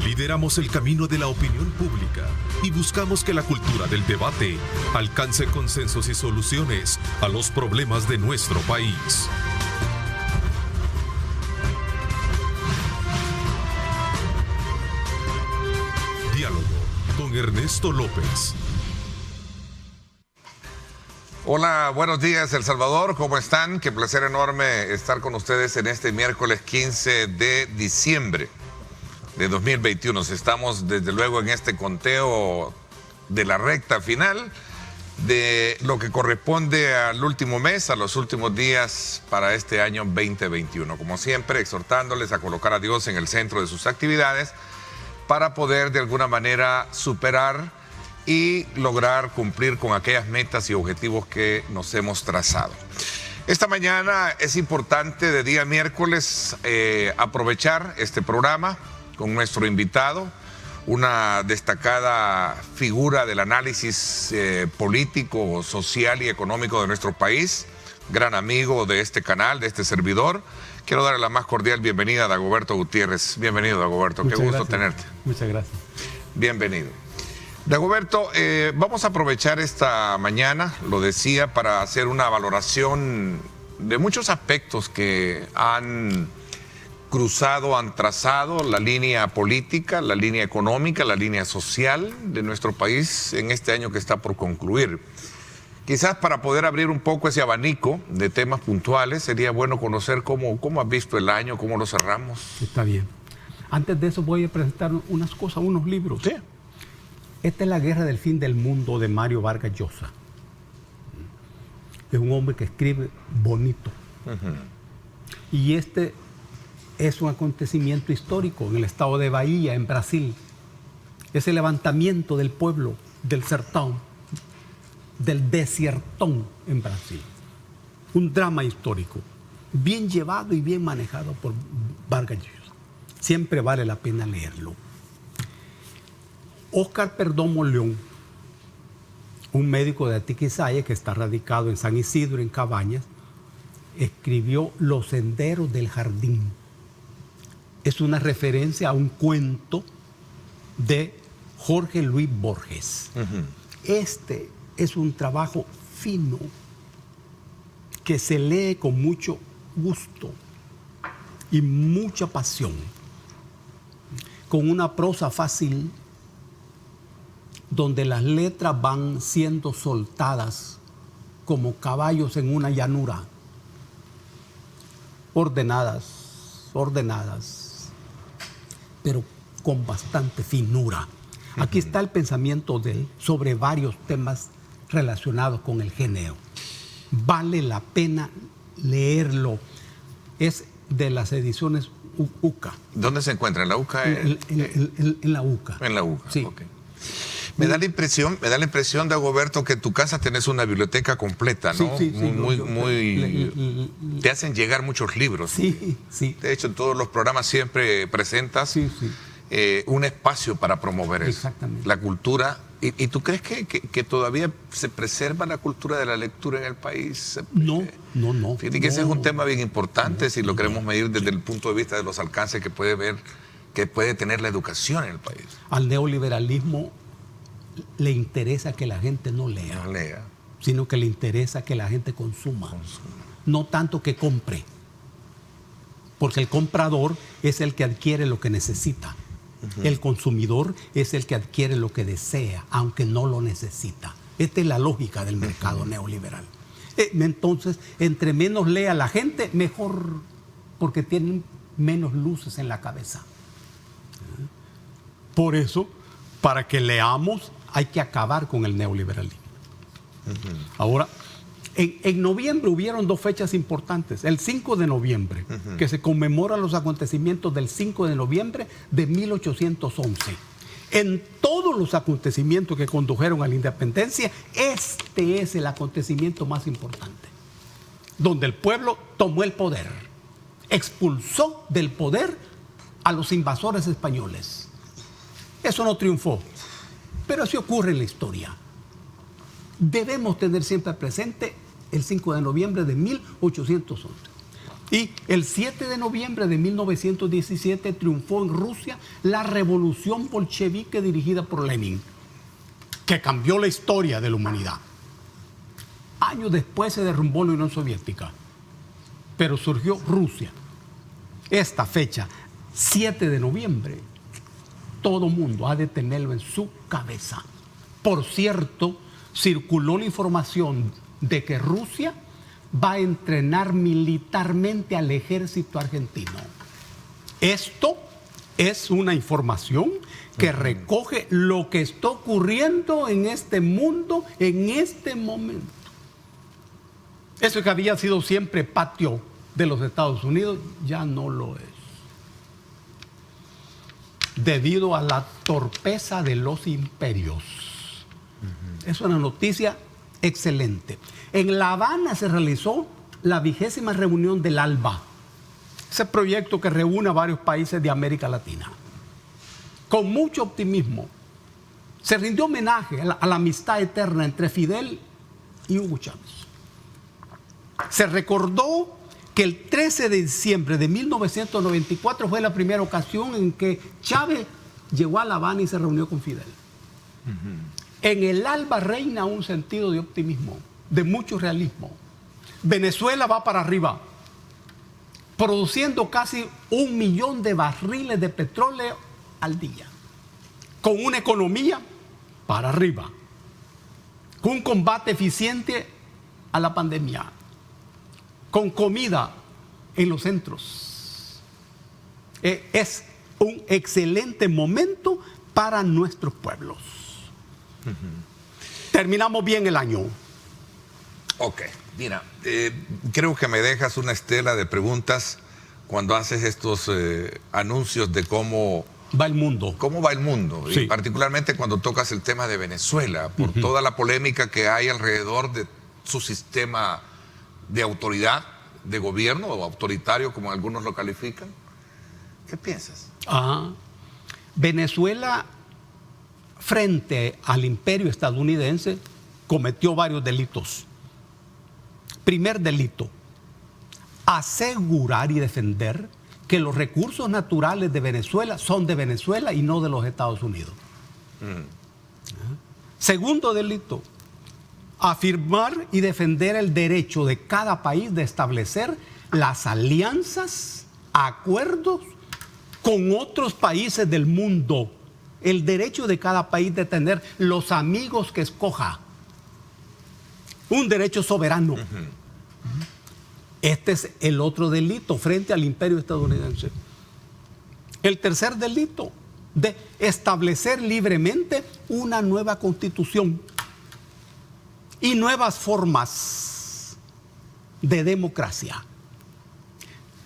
Lideramos el camino de la opinión pública y buscamos que la cultura del debate alcance consensos y soluciones a los problemas de nuestro país. Diálogo con Ernesto López. Hola, buenos días, El Salvador, ¿cómo están? Qué placer enorme estar con ustedes en este miércoles 15 de diciembre de 2021. Estamos desde luego en este conteo de la recta final de lo que corresponde al último mes, a los últimos días para este año 2021. Como siempre, exhortándoles a colocar a Dios en el centro de sus actividades para poder de alguna manera superar y lograr cumplir con aquellas metas y objetivos que nos hemos trazado. Esta mañana es importante, de día miércoles, aprovechar este programa con nuestro invitado, una destacada figura del análisis político, social y económico de nuestro país, gran amigo de este canal, de este servidor. Quiero darle la más cordial bienvenida a Dagoberto Gutiérrez. Bienvenido, Dagoberto. Qué gusto tenerte. Muchas gracias. Bienvenido. Dagoberto, vamos a aprovechar esta mañana, lo decía, para hacer una valoración de muchos aspectos que han cruzado, han trazado la línea política, la línea económica, la línea social de nuestro país en este año que está por concluir. Quizás para poder abrir un poco ese abanico de temas puntuales, sería bueno conocer cómo has visto el año, cómo lo cerramos. Está bien. Antes de eso voy a presentar unas cosas, unos libros. Sí. Esta es La Guerra del Fin del Mundo de Mario Vargas Llosa. Es un hombre que escribe bonito. Y este es un acontecimiento histórico en el estado de Bahía, en Brasil. Es el levantamiento del pueblo del sertão, del desiertón en Brasil. Un drama histórico, bien llevado y bien manejado por Vargas Llosa. Siempre vale la pena leerlo. Óscar Perdomo León, un médico de Atiquizaya que está radicado en San Isidro, en Cabañas, escribió Los senderos del jardín. Es una referencia a un cuento de Jorge Luis Borges. Este es un trabajo fino que se lee con mucho gusto y mucha pasión, con una prosa fácil, donde las letras van siendo soltadas como caballos en una llanura, ordenadas, pero con bastante finura. Aquí está el pensamiento de él sobre varios temas relacionados con el género. Vale la pena leerlo. Es de las ediciones UCA. ¿Dónde se encuentra? ¿En la UCA? En la UCA. En la UCA, sí. Okay. Me da la impresión, Dagoberto, que en tu casa tenés una biblioteca completa, ¿no? Sí. Te hacen llegar muchos libros. Sí. De hecho, en todos los programas siempre presentas un espacio para promover eso. La cultura. ¿Y tú crees que todavía se preserva la cultura de la lectura en el país? No. Fíjate que ese es un tema bien importante si lo queremos medir desde el punto de vista de los alcances que puede tener la educación en el país. Al neoliberalismo le interesa que la gente no lea, sino que le interesa que la gente consuma. No tanto que compre, porque el comprador es el que adquiere lo que necesita. El consumidor es el que adquiere lo que desea, aunque no lo necesita. Esta es la lógica del mercado neoliberal. Entonces, entre menos lea la gente, mejor, porque tienen menos luces en la cabeza. Por eso, para que leamos, hay que acabar con el neoliberalismo. Ahora, en noviembre hubieron dos fechas importantes. El 5 de noviembre, que se conmemoran los acontecimientos del 5 de noviembre de 1811. En todos los acontecimientos que condujeron a la independencia, este es el acontecimiento más importante, donde el pueblo tomó el poder, expulsó del poder a los invasores españoles. Eso no triunfó, pero así ocurre en la historia. Debemos tener siempre presente el 5 de noviembre de 1811. Y el 7 de noviembre de 1917 triunfó en Rusia la revolución bolchevique dirigida por Lenin, que cambió la historia de la humanidad. Años después se derrumbó la Unión Soviética, pero surgió Rusia. Esta fecha, 7 de noviembre, todo mundo ha de tenerlo en su cabeza. Por cierto, circuló la información de que Rusia va a entrenar militarmente al ejército argentino. Esto es una información que recoge lo que está ocurriendo en este mundo en este momento. Eso que había sido siempre patio de los Estados Unidos ya no lo es, debido a la torpeza de los imperios. Es una noticia excelente. En La Habana se realizó la 20ª reunión del ALBA, ese proyecto que reúne a varios países de América Latina. Con mucho optimismo se rindió homenaje a la amistad eterna entre Fidel y Hugo Chávez. Se recordó que el 13 de diciembre de 1994 fue la primera ocasión en que Chávez llegó a La Habana y se reunió con Fidel. En el ALBA reina un sentido de optimismo, de mucho realismo. Venezuela va para arriba, produciendo casi 1 millón de barriles de petróleo al día, con una economía para arriba, con un combate eficiente a la pandemia, con comida en los centros. Es un excelente momento para nuestros pueblos. Terminamos bien el año. Ok, mira, creo que me dejas una estela de preguntas cuando haces estos anuncios de cómo va el mundo. ¿Cómo va el mundo? Sí. Y particularmente cuando tocas el tema de Venezuela, por toda la polémica que hay alrededor de su sistema de autoridad, de gobierno o autoritario, como algunos lo califican. ¿Qué piensas? Venezuela, frente al imperio estadounidense, cometió varios delitos. Primer delito, asegurar y defender que los recursos naturales de Venezuela son de Venezuela y no de los Estados Unidos. Segundo delito, afirmar y defender el derecho de cada país de establecer las alianzas, acuerdos con otros países del mundo. El derecho de cada país de tener los amigos que escoja. Un derecho soberano. Este es el otro delito frente al imperio estadounidense. El tercer delito, de establecer libremente una nueva constitución y nuevas formas de democracia.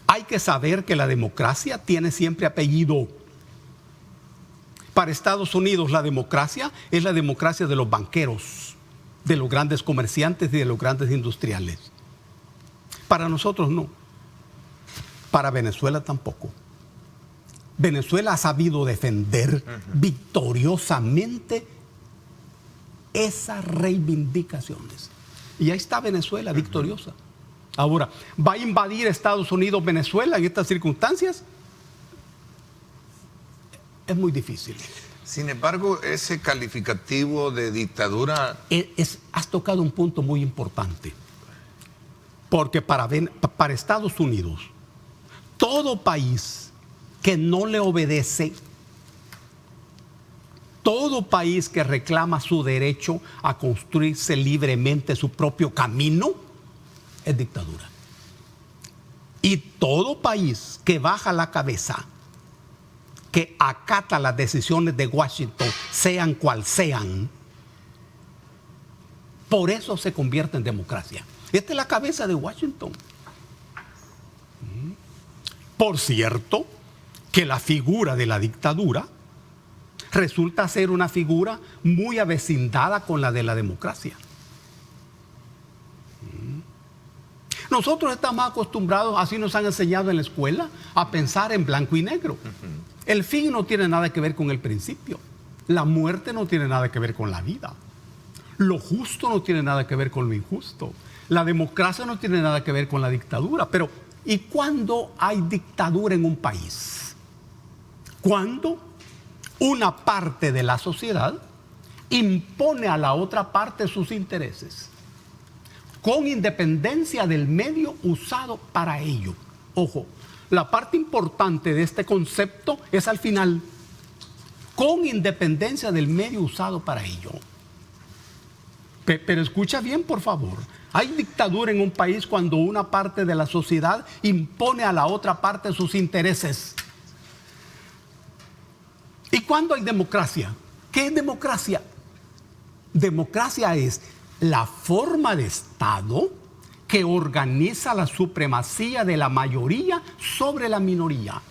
Hay que saber que la democracia tiene siempre apellido. Para Estados Unidos la democracia es la democracia de los banqueros, de los grandes comerciantes y de los grandes industriales. Para nosotros no. Para Venezuela tampoco. Venezuela ha sabido defender victoriosamente esas reivindicaciones. Y ahí está Venezuela victoriosa. Ahora, ¿va a invadir Estados Unidos Venezuela en estas circunstancias? Es muy difícil. Sin embargo, ese calificativo de dictadura... Has tocado un punto muy importante. Porque para Estados Unidos, todo país que no le obedece, todo país que reclama su derecho a construirse libremente su propio camino, es dictadura. Y todo país que baja la cabeza, que acata las decisiones de Washington, sean cual sean, por eso se convierte en democracia. Esta es la cabeza de Washington. Por cierto, que la figura de la dictadura resulta ser una figura muy avecindada con la de la democracia. Nosotros estamos acostumbrados, así nos han enseñado en la escuela, a pensar en blanco y negro. El fin no tiene nada que ver con el principio. La muerte no tiene nada que ver con la vida. Lo justo no tiene nada que ver con lo injusto. La democracia no tiene nada que ver con la dictadura. Pero ¿y cuándo hay dictadura en un país? Cuando una parte de la sociedad impone a la otra parte sus intereses, con independencia del medio usado para ello. Ojo, la parte importante de este concepto es al final, con independencia del medio usado para ello. Pero escucha bien, por favor. Hay dictadura en un país cuando una parte de la sociedad impone a la otra parte sus intereses. ¿Y cuándo hay democracia? ¿Qué es democracia? Democracia es la forma de Estado que organiza la supremacía de la mayoría sobre la minoría.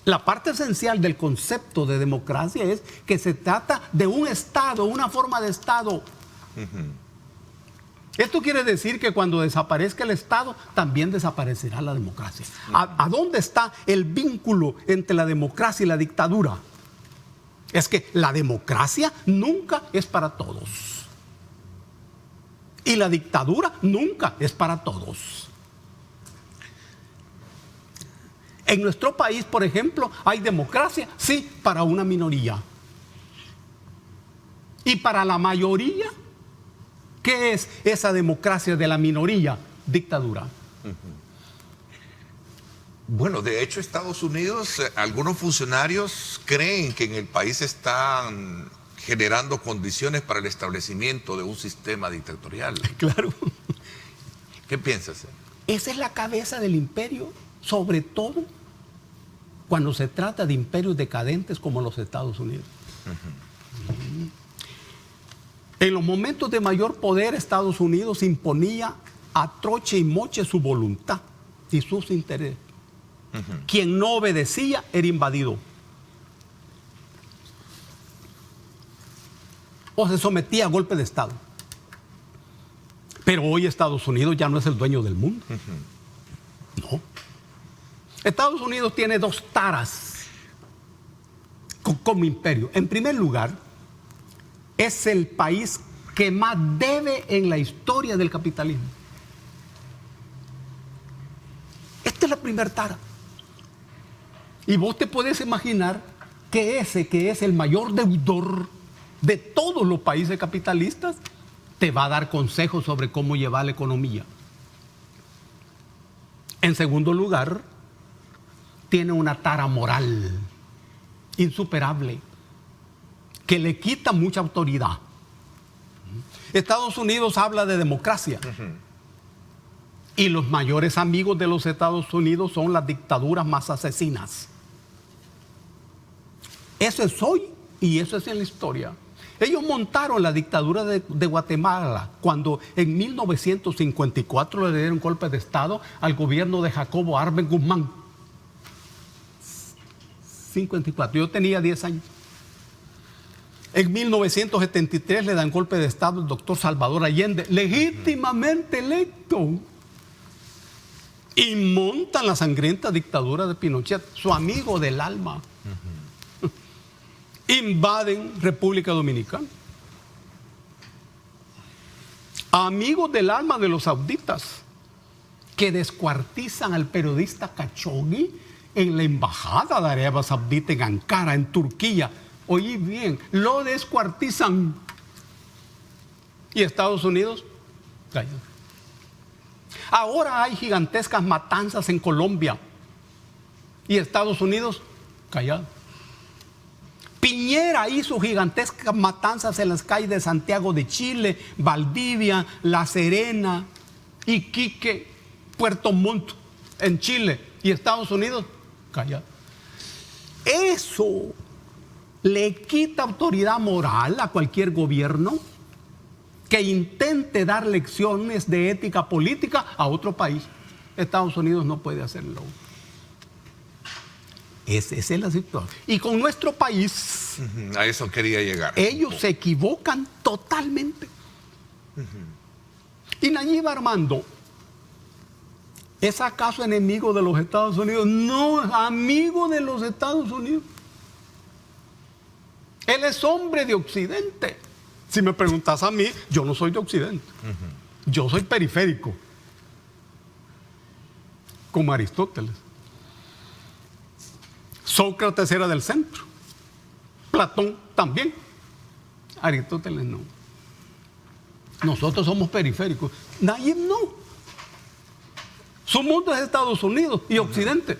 La parte esencial del concepto de democracia es que se trata de un Estado, una forma de Estado. Esto quiere decir que cuando desaparezca el Estado, también desaparecerá la democracia. ¿A dónde está el vínculo entre la democracia y la dictadura? Es que la democracia nunca es para todos. Y la dictadura nunca es para todos. En nuestro país, por ejemplo, hay democracia, sí, para una minoría. Y para la mayoría, ¿qué es esa democracia de la minoría? Dictadura. Bueno, de hecho, Estados Unidos, algunos funcionarios creen que en el país están generando condiciones para el establecimiento de un sistema dictatorial. Claro. ¿Qué piensas? Esa es la cabeza del imperio, sobre todo cuando se trata de imperios decadentes como los Estados Unidos. En los momentos de mayor poder, Estados Unidos imponía a troche y moche su voluntad y sus intereses. Quien no obedecía era invadido. O se sometía a golpe de Estado. Pero hoy Estados Unidos ya no es el dueño del mundo. No. Estados Unidos tiene dos taras como imperio. En primer lugar, es el país que más debe en la historia del capitalismo. Esta es la primera tara. Y vos te puedes imaginar que ese que es el mayor deudor de todos los países capitalistas te va a dar consejos sobre cómo llevar la economía. En segundo lugar, tiene una tara moral insuperable que le quita mucha autoridad. Estados Unidos habla de democracia. Y los mayores amigos de los Estados Unidos son las dictaduras más asesinas. Eso es hoy y eso es en la historia. Ellos montaron la dictadura de Guatemala cuando en 1954 le dieron golpe de Estado al gobierno de Jacobo Arbenz Guzmán. 54, yo tenía 10 años. En 1973 le dan golpe de Estado al doctor Salvador Allende, legítimamente electo. Y montan la sangrienta dictadura de Pinochet, su amigo del alma. Invaden República Dominicana. Amigos del alma de los sauditas, que descuartizan al periodista Khashoggi en la embajada de Arabia Saudita en Ankara, en Turquía. Oí bien, lo descuartizan. Y Estados Unidos cayó. Ahora hay gigantescas matanzas en Colombia. Y Estados Unidos callado. Piñera hizo gigantescas matanzas en las calles de Santiago de Chile, Valdivia, La Serena, Iquique, Puerto Montt en Chile. Y Estados Unidos callado. Eso le quita autoridad moral a cualquier gobierno que intente dar lecciones de ética política a otro país. Estados Unidos no puede hacerlo. Esa es la situación. Y con nuestro país, a eso quería llegar. Ellos se equivocan totalmente. Y Nayib Armando, ¿es acaso enemigo de los Estados Unidos? No, es amigo de los Estados Unidos. Él es hombre de Occidente. Si me preguntas a mí, yo no soy de Occidente. Yo soy periférico. como Aristóteles. Sócrates era del centro. Platón también. Aristóteles no. Nosotros somos periféricos. Nadie no. Su mundo es Estados Unidos y Occidente.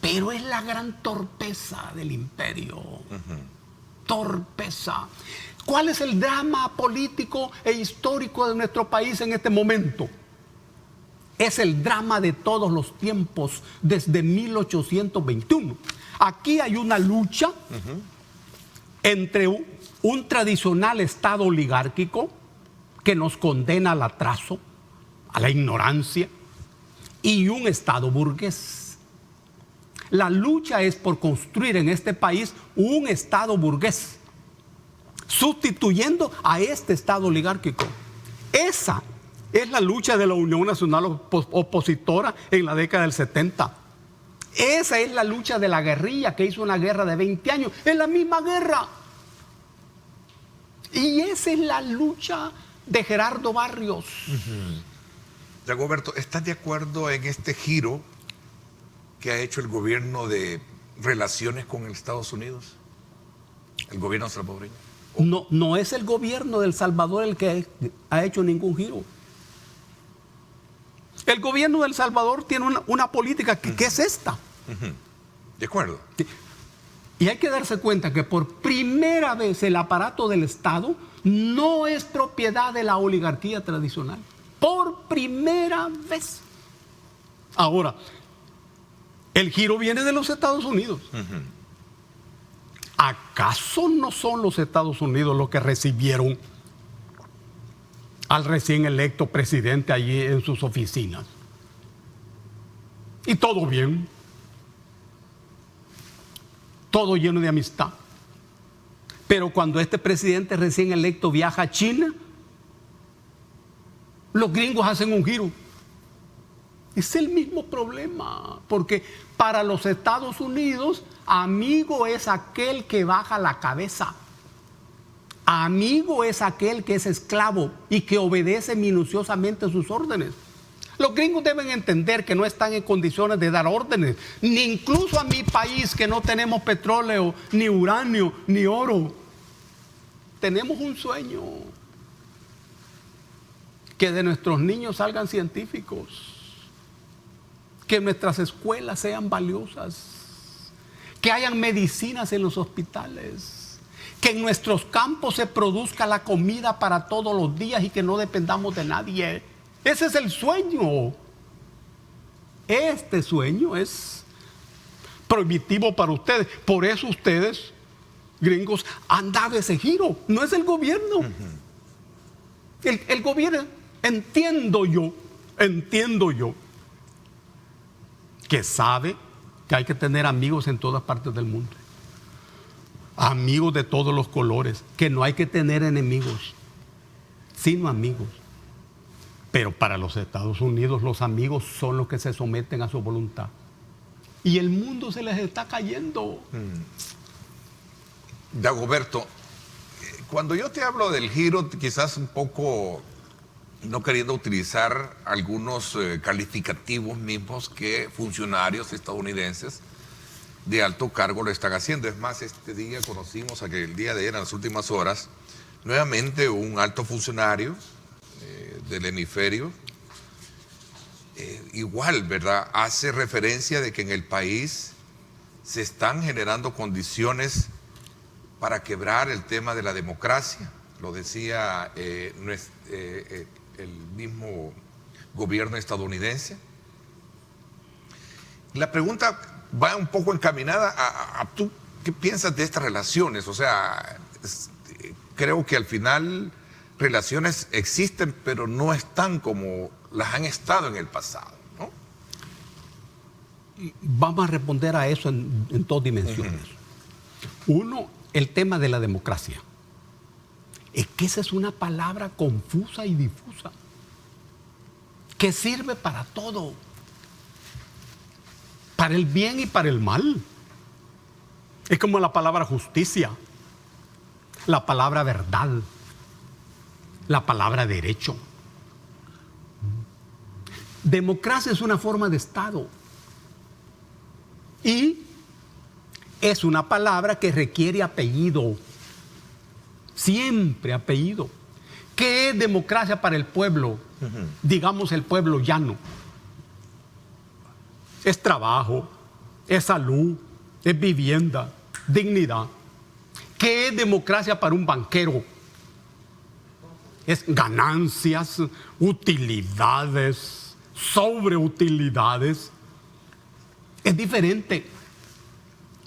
Pero es la gran torpeza del imperio. Torpeza. ¿Cuál es el drama político e histórico de nuestro país en este momento? Es el drama de todos los tiempos desde 1821. Aquí hay una lucha entre un tradicional Estado oligárquico que nos condena al atraso, a la ignorancia, y un Estado burgués. La lucha es por construir en este país un Estado burgués, sustituyendo a este Estado oligárquico. Esa es la lucha de la Unión Nacional Opositora en la década del 70. Esa es la lucha de la guerrilla que hizo una guerra de 20 años. Es la misma guerra. Y esa es la lucha de Gerardo Barrios. Dagoberto, ¿estás de acuerdo en este giro que ha hecho el gobierno de relaciones con los Estados Unidos? El gobierno salvadoreño. No es el gobierno de El Salvador el que ha hecho ningún giro. El gobierno de El Salvador tiene una política que es esta. De acuerdo. Y hay que darse cuenta que por primera vez el aparato del Estado no es propiedad de la oligarquía tradicional. Por primera vez. Ahora, el giro viene de los Estados Unidos. ¿Acaso no son los Estados Unidos los que recibieron al recién electo presidente allí en sus oficinas? Y todo bien. Todo lleno de amistad. Pero cuando este presidente recién electo viaja a China, los gringos hacen un giro. Es el mismo problema, porque para los Estados Unidos, amigo es aquel que baja la cabeza. Amigo es aquel que es esclavo y que obedece minuciosamente sus órdenes. Los gringos deben entender que no están en condiciones de dar órdenes, ni incluso a mi país que no tenemos petróleo, ni uranio, ni oro. Tenemos un sueño, que de nuestros niños salgan científicos, que nuestras escuelas sean valiosas, que hayan medicinas en los hospitales, que en nuestros campos se produzca la comida para todos los días y que no dependamos de nadie. Ese es el sueño. Este sueño es prohibitivo para ustedes. Por eso ustedes, gringos, han dado ese giro. No es el gobierno. El gobierno, entiendo yo, que sabe que hay que tener amigos en todas partes del mundo. Amigos de todos los colores. Que no hay que tener enemigos, sino amigos. Pero para los Estados Unidos los amigos son los que se someten a su voluntad. Y el mundo se les está cayendo. Dagoberto, cuando yo te hablo del giro, quizás un poco no queriendo utilizar algunos calificativos mismos que funcionarios estadounidenses de alto cargo lo están haciendo. Es más, este día conocimos a que el día de ayer, en las últimas horas, nuevamente un alto funcionario del hemisferio, igual, ¿verdad?, hace referencia de que en el país se están generando condiciones para quebrar el tema de la democracia. Lo decía el mismo gobierno estadounidense. La pregunta va un poco encaminada a ¿tú qué piensas de estas relaciones? O sea, creo que al final relaciones existen, pero no están como las han estado en el pasado, ¿no? Vamos a responder a eso en dos dimensiones. Uno, el tema de la democracia. Es que esa es una palabra confusa y difusa, que sirve para todo, para el bien y para el mal. Es como la palabra justicia, la palabra verdad, la palabra derecho. Democracia es una forma de Estado. Y es una palabra que requiere apellido. Siempre apellido. ¿Qué es democracia para el pueblo? Digamos el pueblo llano. Es trabajo, es salud, es vivienda, dignidad. ¿Qué es democracia para un banquero? Es ganancias, utilidades, sobreutilidades. Es diferente.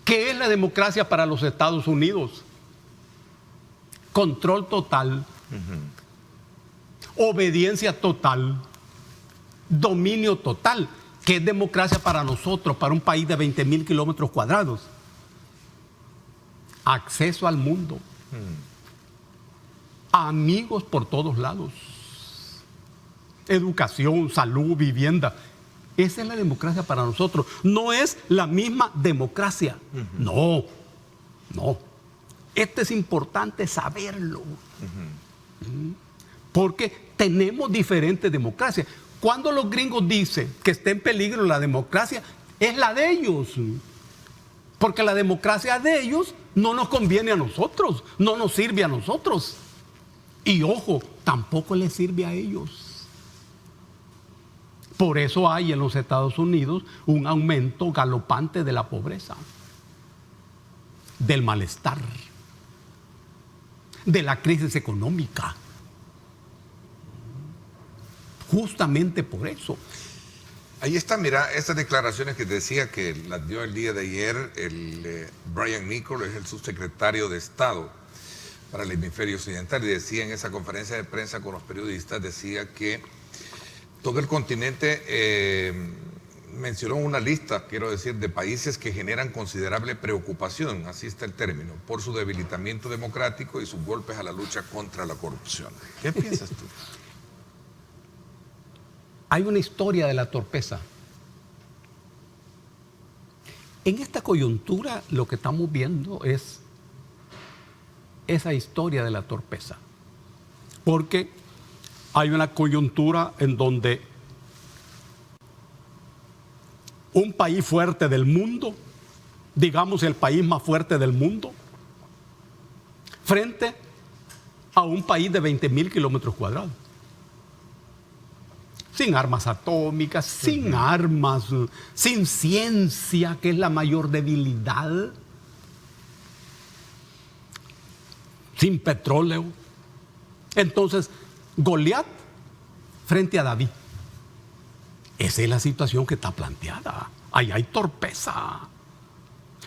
¿Qué es la democracia para los Estados Unidos? Control total, obediencia total, dominio total. ¿Qué es democracia para nosotros, para un país de 20,000 kilómetros cuadrados? Acceso al mundo. Amigos por todos lados. Educación, salud, vivienda. Esa es la democracia para nosotros. No es la misma democracia. No. Esto es importante saberlo. Porque tenemos diferentes democracias. Cuando los gringos dicen que está en peligro la democracia, es la de ellos. Porque la democracia de ellos no nos conviene a nosotros, no nos sirve a nosotros. Y ojo, tampoco les sirve a ellos. Por eso hay en los Estados Unidos un aumento galopante de la pobreza, del malestar, de la crisis económica. Justamente por eso. Ahí está, mira, estas declaraciones que te decía que las dio el día de ayer el Brian Nichols, es el subsecretario de Estado para el hemisferio occidental, y decía en esa conferencia de prensa con los periodistas, decía que todo el continente mencionó una lista, quiero decir, de países que generan considerable preocupación, así está el término, por su debilitamiento democrático y sus golpes a la lucha contra la corrupción. ¿Qué piensas tú? Hay una historia de la torpeza. En esta coyuntura lo que estamos viendo es esa historia de la torpeza. Porque hay una coyuntura en donde un país fuerte del mundo, digamos el país más fuerte del mundo, frente a un país de 20,000 kilómetros cuadrados. Sin armas atómicas, sin armas, sin ciencia, que es la mayor debilidad, sin petróleo. Entonces, Goliat frente a David. Esa es la situación que está planteada. Ahí hay torpeza.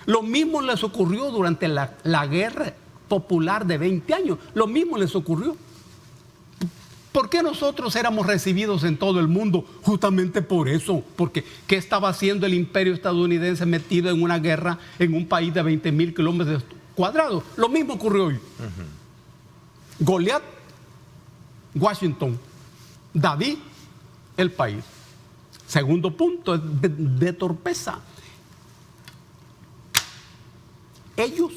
Lo mismo les ocurrió durante la guerra popular de 20 años. Lo mismo les ocurrió. ¿Por qué nosotros éramos recibidos en todo el mundo? Justamente por eso. Porque ¿qué estaba haciendo el imperio estadounidense metido en una guerra en un país de 20,000 kilómetros cuadrados? Lo mismo ocurrió hoy. Goliat, Washington. David, el país. Segundo punto de torpeza. Ellos,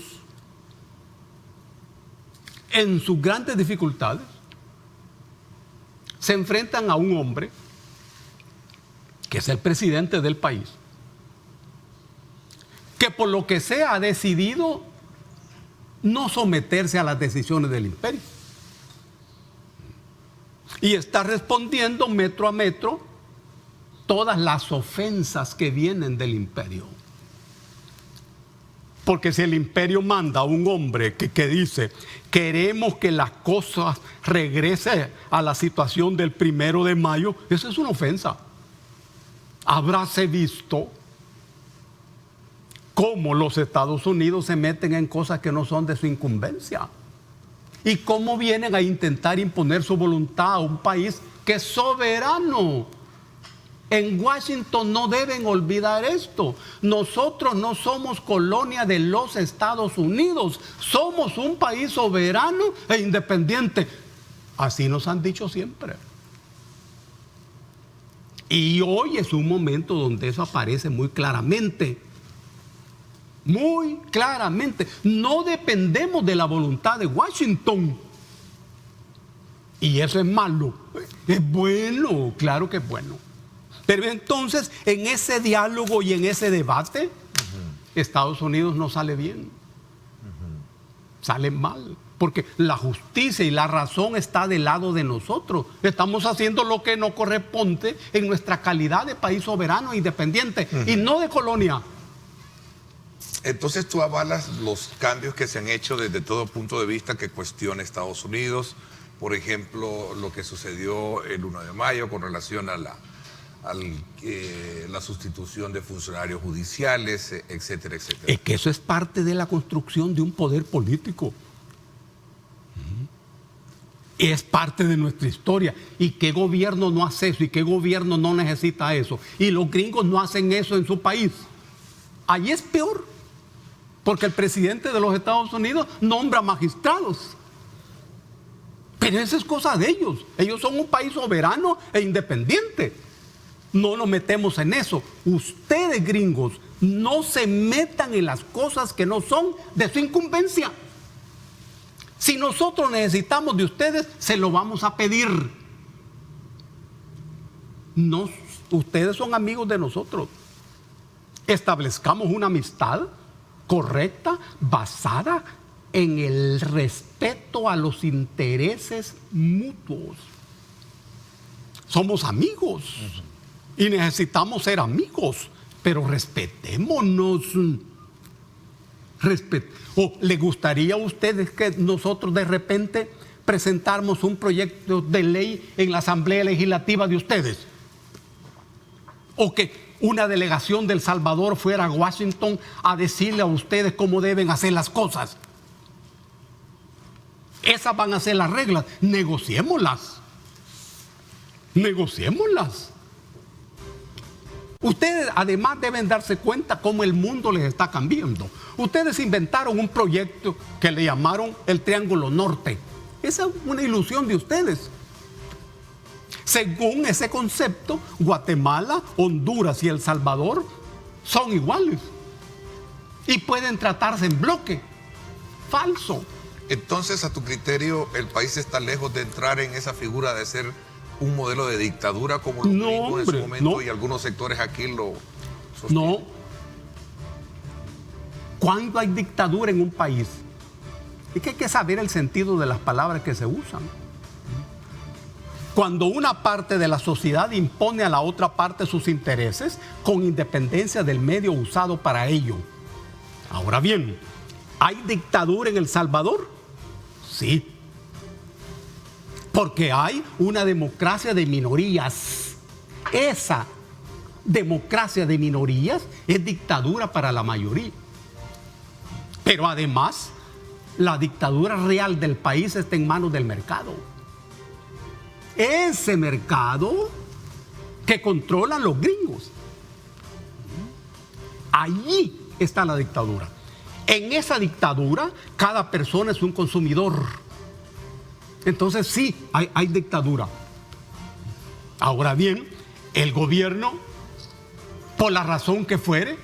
en sus grandes dificultades, se enfrentan a un hombre que es el presidente del país, que por lo que sea ha decidido no someterse a las decisiones del imperio y está respondiendo metro a metro todas las ofensas que vienen del imperio. Porque si el imperio manda a un hombre que dice, queremos que las cosas regresen a la situación del 1 de mayo, eso es una ofensa. Habráse visto cómo los Estados Unidos se meten en cosas que no son de su incumbencia. Y cómo vienen a intentar imponer su voluntad a un país que es soberano. En Washington no deben olvidar esto. Nosotros no somos colonia de los Estados Unidos. Somos un país soberano e independiente. Así nos han dicho siempre. Y hoy es un momento donde eso aparece muy claramente. Muy claramente. No dependemos de la voluntad de Washington. Y eso es malo. Es bueno, claro que es bueno. Pero entonces, en ese diálogo y en ese debate, Estados Unidos no sale bien. Sale mal. Porque la justicia y la razón está del lado de nosotros. Estamos haciendo lo que nos corresponde en nuestra calidad de país soberano e independiente, y no de colonia. Entonces tú avalas los cambios que se han hecho desde todo punto de vista que cuestiona Estados Unidos. Por ejemplo, lo que sucedió el 1 de mayo con relación a la sustitución de funcionarios judiciales, etcétera, etcétera. Es que eso es parte de la construcción de un poder político. Es parte de nuestra historia. ¿Y qué gobierno no hace eso? ¿Y qué gobierno no necesita eso? Y los gringos no hacen eso en su país. Allí es peor, porque el presidente de los Estados Unidos nombra magistrados. Pero esa es cosa de ellos. Ellos son un país soberano e independiente. No nos metemos en eso. Ustedes, gringos, no se metan en las cosas que no son de su incumbencia. Si nosotros necesitamos de ustedes, se lo vamos a pedir. No, ustedes son amigos de nosotros. Establezcamos una amistad correcta, basada en el respeto a los intereses mutuos. Somos amigos y necesitamos ser amigos, pero respetémonos. ¿O le gustaría a ustedes que nosotros de repente presentáramos un proyecto de ley en la Asamblea Legislativa de ustedes? ¿O que una delegación de El Salvador fuera a Washington a decirle a ustedes cómo deben hacer las cosas? Esas van a ser las reglas. Negociémoslas. Negociémoslas. Ustedes además deben darse cuenta cómo el mundo les está cambiando. Ustedes inventaron un proyecto que le llamaron el Triángulo Norte. Esa es una ilusión de ustedes. Según ese concepto, Guatemala, Honduras y El Salvador son iguales y pueden tratarse en bloque. Falso. Entonces, a tu criterio, ¿el país está lejos de entrar en esa figura de ser un modelo de dictadura como lo gringos en su momento y algunos sectores aquí lo sostienen? No. ¿Cuándo hay dictadura en un país? Es que hay que saber el sentido de las palabras que se usan. Cuando una parte de la sociedad impone a la otra parte sus intereses con independencia del medio usado para ello. Ahora bien, ¿hay dictadura en El Salvador? Sí. Porque hay una democracia de minorías. Esa democracia de minorías es dictadura para la mayoría. Pero además, la dictadura real del país está en manos del mercado. Ese mercado que controlan los gringos. Allí está la dictadura. En esa dictadura, cada persona es un consumidor. Entonces sí, hay dictadura. Ahora bien, el gobierno, por la razón que fuere,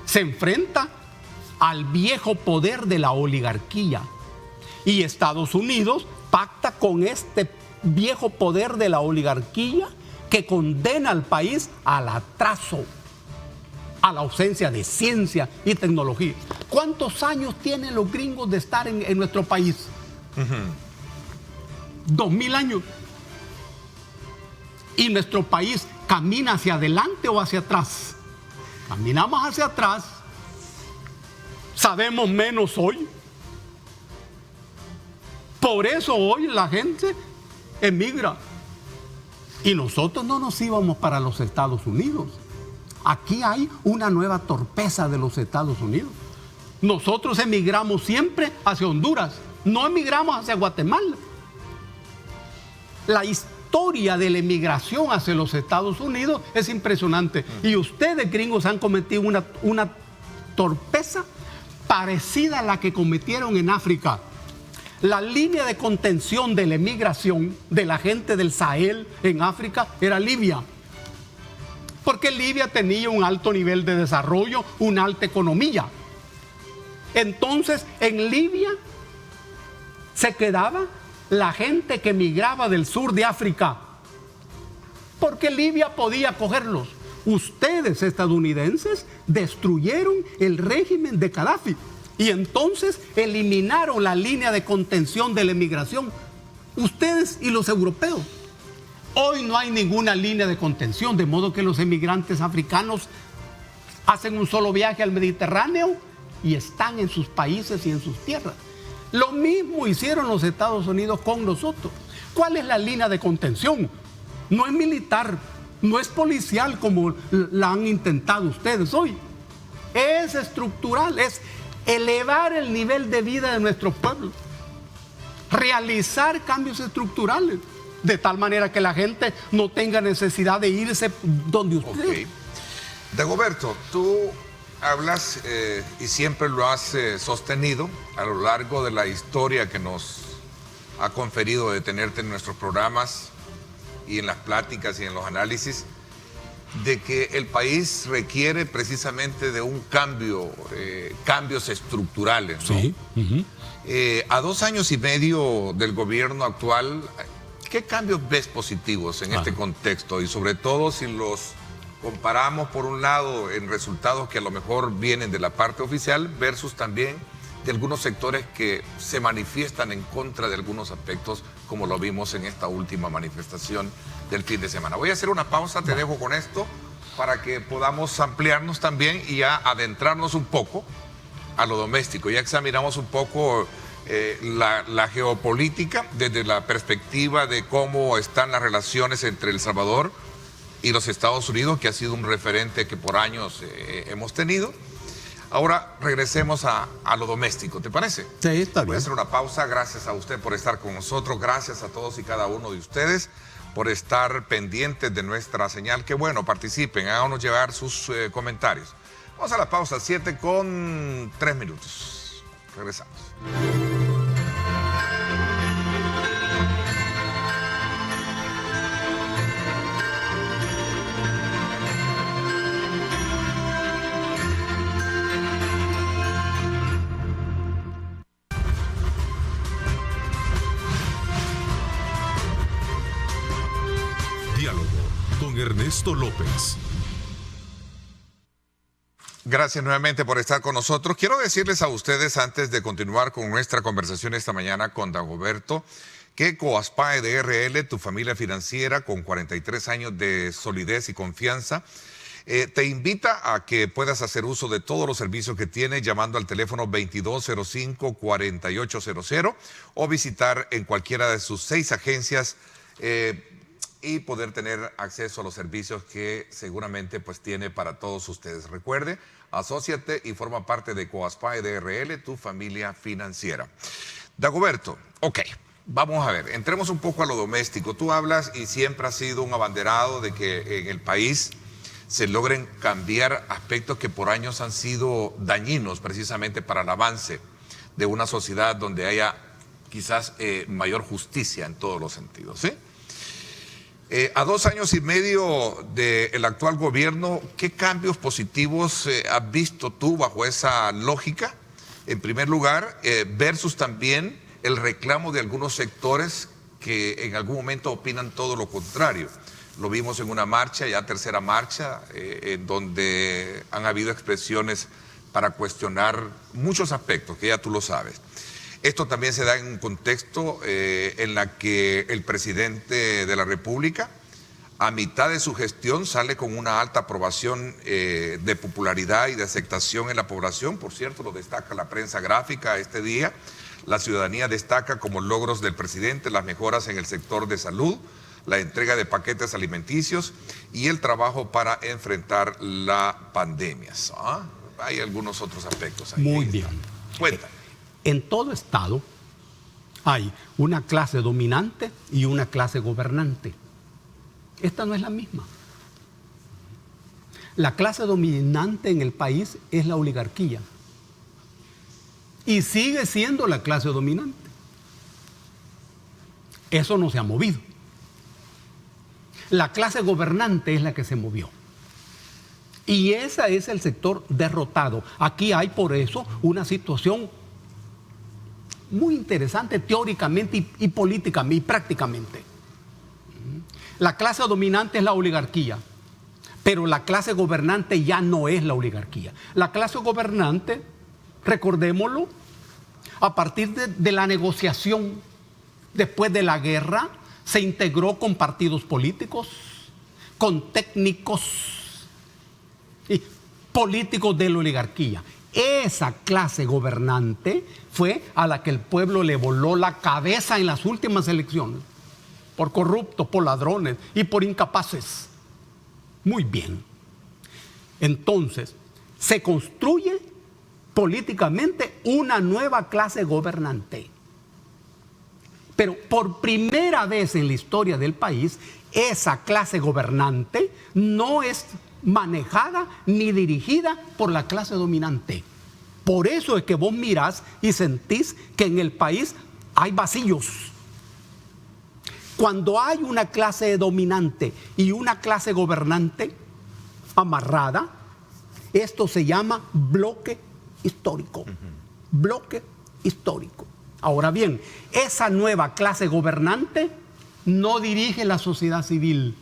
se enfrenta al viejo poder de la oligarquía. Y Estados Unidos pacta con este viejo poder de la oligarquía que condena al país al atraso, a la ausencia de ciencia y tecnología. ¿Cuántos años tienen los gringos de estar en nuestro país? 2000 años. ¿Y nuestro país camina hacia adelante o hacia atrás? Caminamos hacia atrás. Sabemos menos hoy. Por eso hoy la gente emigra. Y nosotros no nos íbamos para los Estados Unidos. Aquí hay una nueva torpeza de los Estados Unidos. Nosotros emigramos siempre hacia Honduras, no emigramos hacia Guatemala. La historia de la emigración hacia los Estados Unidos es impresionante. Y ustedes, gringos, han cometido una torpeza parecida a la que cometieron en África. La línea de contención de la emigración de la gente del Sahel en África era Libia. Porque Libia tenía un alto nivel de desarrollo, una alta economía. Entonces, en Libia se quedaba la gente que migraba del sur de África. porque Libia podía acogerlos. Ustedes, estadounidenses, destruyeron el régimen de Gaddafi y entonces eliminaron la línea de contención de la emigración. Ustedes y los europeos. Hoy no hay ninguna línea de contención, de modo que los emigrantes africanos hacen un solo viaje al Mediterráneo y están en sus países y en sus tierras. Lo mismo hicieron los Estados Unidos con nosotros. ¿Cuál es la línea de contención? No es militar, no es policial como la han intentado ustedes hoy. Es estructural, es elevar el nivel de vida de nuestros pueblos. Realizar cambios estructurales, de tal manera que la gente no tenga necesidad de irse donde ustedes. Okay. Dagoberto, tú hablas y siempre lo has sostenido a lo largo de la historia que nos ha conferido de tenerte en nuestros programas y en las pláticas y en los análisis, de que el país requiere precisamente de un cambio, cambios estructurales, ¿no? Sí. A 2 años y medio del gobierno actual, ¿qué cambios ves positivos en este contexto? Y sobre todo si los comparamos, por un lado, en resultados que a lo mejor vienen de la parte oficial versus también de algunos sectores que se manifiestan en contra de algunos aspectos, como lo vimos en esta última manifestación del fin de semana. Voy a hacer una pausa, te dejo con esto para que podamos ampliarnos también y ya adentrarnos un poco a lo doméstico. Ya examinamos un poco la geopolítica desde la perspectiva de cómo están las relaciones entre El Salvador y los Estados Unidos, que ha sido un referente que por años hemos tenido. Ahora regresemos a lo doméstico, ¿te parece? Sí, está bien. Voy a hacer una pausa. Gracias a usted por estar con nosotros. Gracias a todos y cada uno de ustedes por estar pendientes de nuestra señal. Qué bueno, participen, háganos llegar sus comentarios. Vamos a la pausa, 7:03. Regresamos. Diálogo con Ernesto López. Gracias nuevamente por estar con nosotros. Quiero decirles a ustedes, antes de continuar con nuestra conversación esta mañana con Dagoberto, que Coaspae DRL, tu familia financiera con 43 años de solidez y confianza, te invita a que puedas hacer uso de todos los servicios que tiene llamando al teléfono 2205-4800 o visitar en cualquiera de sus 6 agencias y poder tener acceso a los servicios que seguramente pues tiene para todos ustedes. Recuerde, asóciate y forma parte de Coaspae DRL, tu familia financiera. Dagoberto, ok, vamos a ver, entremos un poco a lo doméstico. Tú hablas y siempre has sido un abanderado de que en el país se logren cambiar aspectos que por años han sido dañinos precisamente para el avance de una sociedad donde haya quizás mayor justicia en todos los sentidos, ¿sí? A 2 años y medio del actual gobierno, ¿qué cambios positivos has visto tú bajo esa lógica? En primer lugar, versus también el reclamo de algunos sectores que en algún momento opinan todo lo contrario. Lo vimos en una marcha, ya tercera marcha, en donde han habido expresiones para cuestionar muchos aspectos, que ya tú lo sabes. Esto también se da en un contexto en la que el presidente de la República, a mitad de su gestión, sale con una alta aprobación de popularidad y de aceptación en la población. Por cierto, lo destaca la prensa gráfica este día. La ciudadanía destaca como logros del presidente las mejoras en el sector de salud, la entrega de paquetes alimenticios y el trabajo para enfrentar la pandemia. Hay algunos otros aspectos ahí. Muy bien. Cuéntame. En todo estado hay una clase dominante y una clase gobernante. Esta no es la misma. La clase dominante en el país es la oligarquía. Y sigue siendo la clase dominante. Eso no se ha movido. La clase gobernante es la que se movió. Y ese es el sector derrotado. Aquí hay por eso una situación muy interesante teóricamente y políticamente y prácticamente. la clase dominante es la oligarquía, pero la clase gobernante ya no es la oligarquía. La clase gobernante, recordémoslo, a partir de la negociación después de la guerra, se integró con partidos políticos, con técnicos y políticos de la oligarquía. Esa clase gobernante fue a la que el pueblo le voló la cabeza en las últimas elecciones, por corruptos, por ladrones y por incapaces. Muy bien. Entonces, se construye políticamente una nueva clase gobernante. Pero por primera vez en la historia del país, esa clase gobernante no es manejada ni dirigida por la clase dominante. Por eso es que vos mirás y sentís que en el país hay vacíos. Cuando hay una clase dominante y una clase gobernante amarrada, esto se llama bloque histórico. Bloque histórico. Ahora bien, esa nueva clase gobernante no dirige la sociedad civil.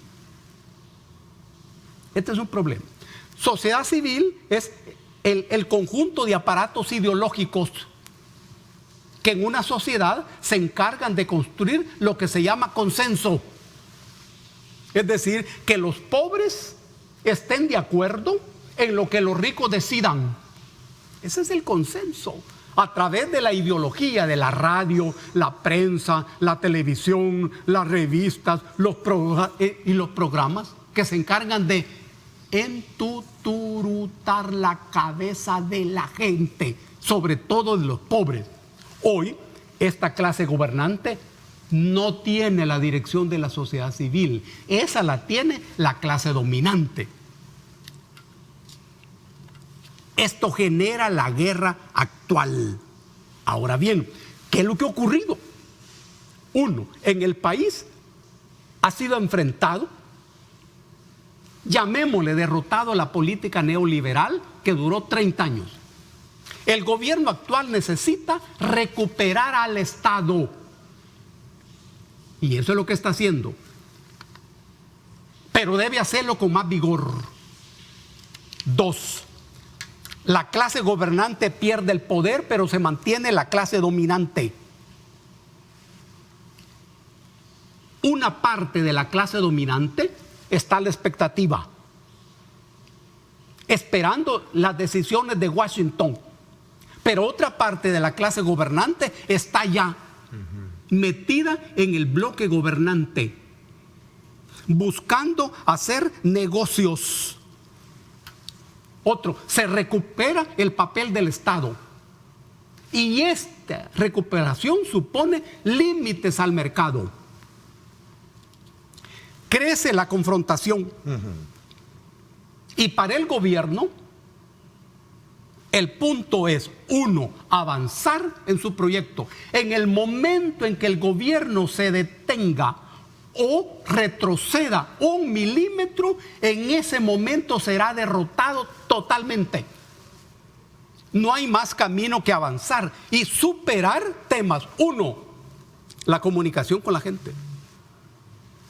Este es un problema. Sociedad civil es el conjunto de aparatos ideológicos que en una sociedad se encargan de construir lo que se llama consenso. Es decir, que los pobres estén de acuerdo en lo que los ricos decidan. Ese es el consenso. A través de la ideología de la radio, la prensa, la televisión, las revistas y los programas que se encargan de entuturutar la cabeza de la gente, sobre todo de los pobres. Hoy, esta clase gobernante no tiene la dirección de la sociedad civil. Esa la tiene la clase dominante. Esto genera la guerra actual. Ahora bien, ¿qué es lo que ha ocurrido? Uno, en el país ha sido enfrentado, llamémosle derrotado, la política neoliberal que duró 30 años. El gobierno actual necesita recuperar al Estado. Y eso es lo que está haciendo. Pero debe hacerlo con más vigor. Dos, la clase gobernante pierde el poder, pero se mantiene la clase dominante. Una parte de la clase dominante está a la expectativa, esperando las decisiones de Washington. Pero otra parte de la clase gobernante está ya metida en el bloque gobernante, buscando hacer negocios. Otro, se recupera el papel del Estado. Y esta recuperación supone límites al mercado. Crece la confrontación. Y para el gobierno, el punto es, uno, avanzar en su proyecto. En el momento en que el gobierno se detenga o retroceda 1 milímetro, en ese momento será derrotado totalmente. No hay más camino que avanzar y superar temas. Uno, la comunicación con la gente.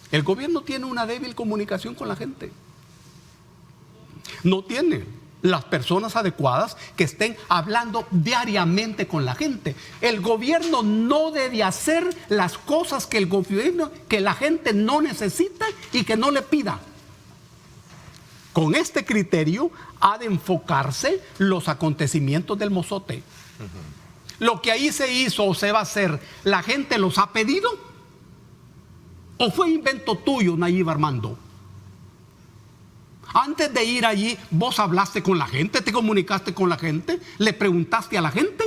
El gobierno tiene una débil comunicación con la gente. No tiene las personas adecuadas que estén hablando diariamente con la gente. El gobierno no debe hacer las cosas que la gente no necesita y que no le pida. Con este criterio ha de enfocarse los acontecimientos del mozote. Lo que ahí se hizo o se va a hacer, ¿la gente los ha pedido? ¿O fue invento tuyo, Nayib Armando? Antes de ir allí, ¿vos hablaste con la gente? ¿Te comunicaste con la gente? ¿Le preguntaste a la gente?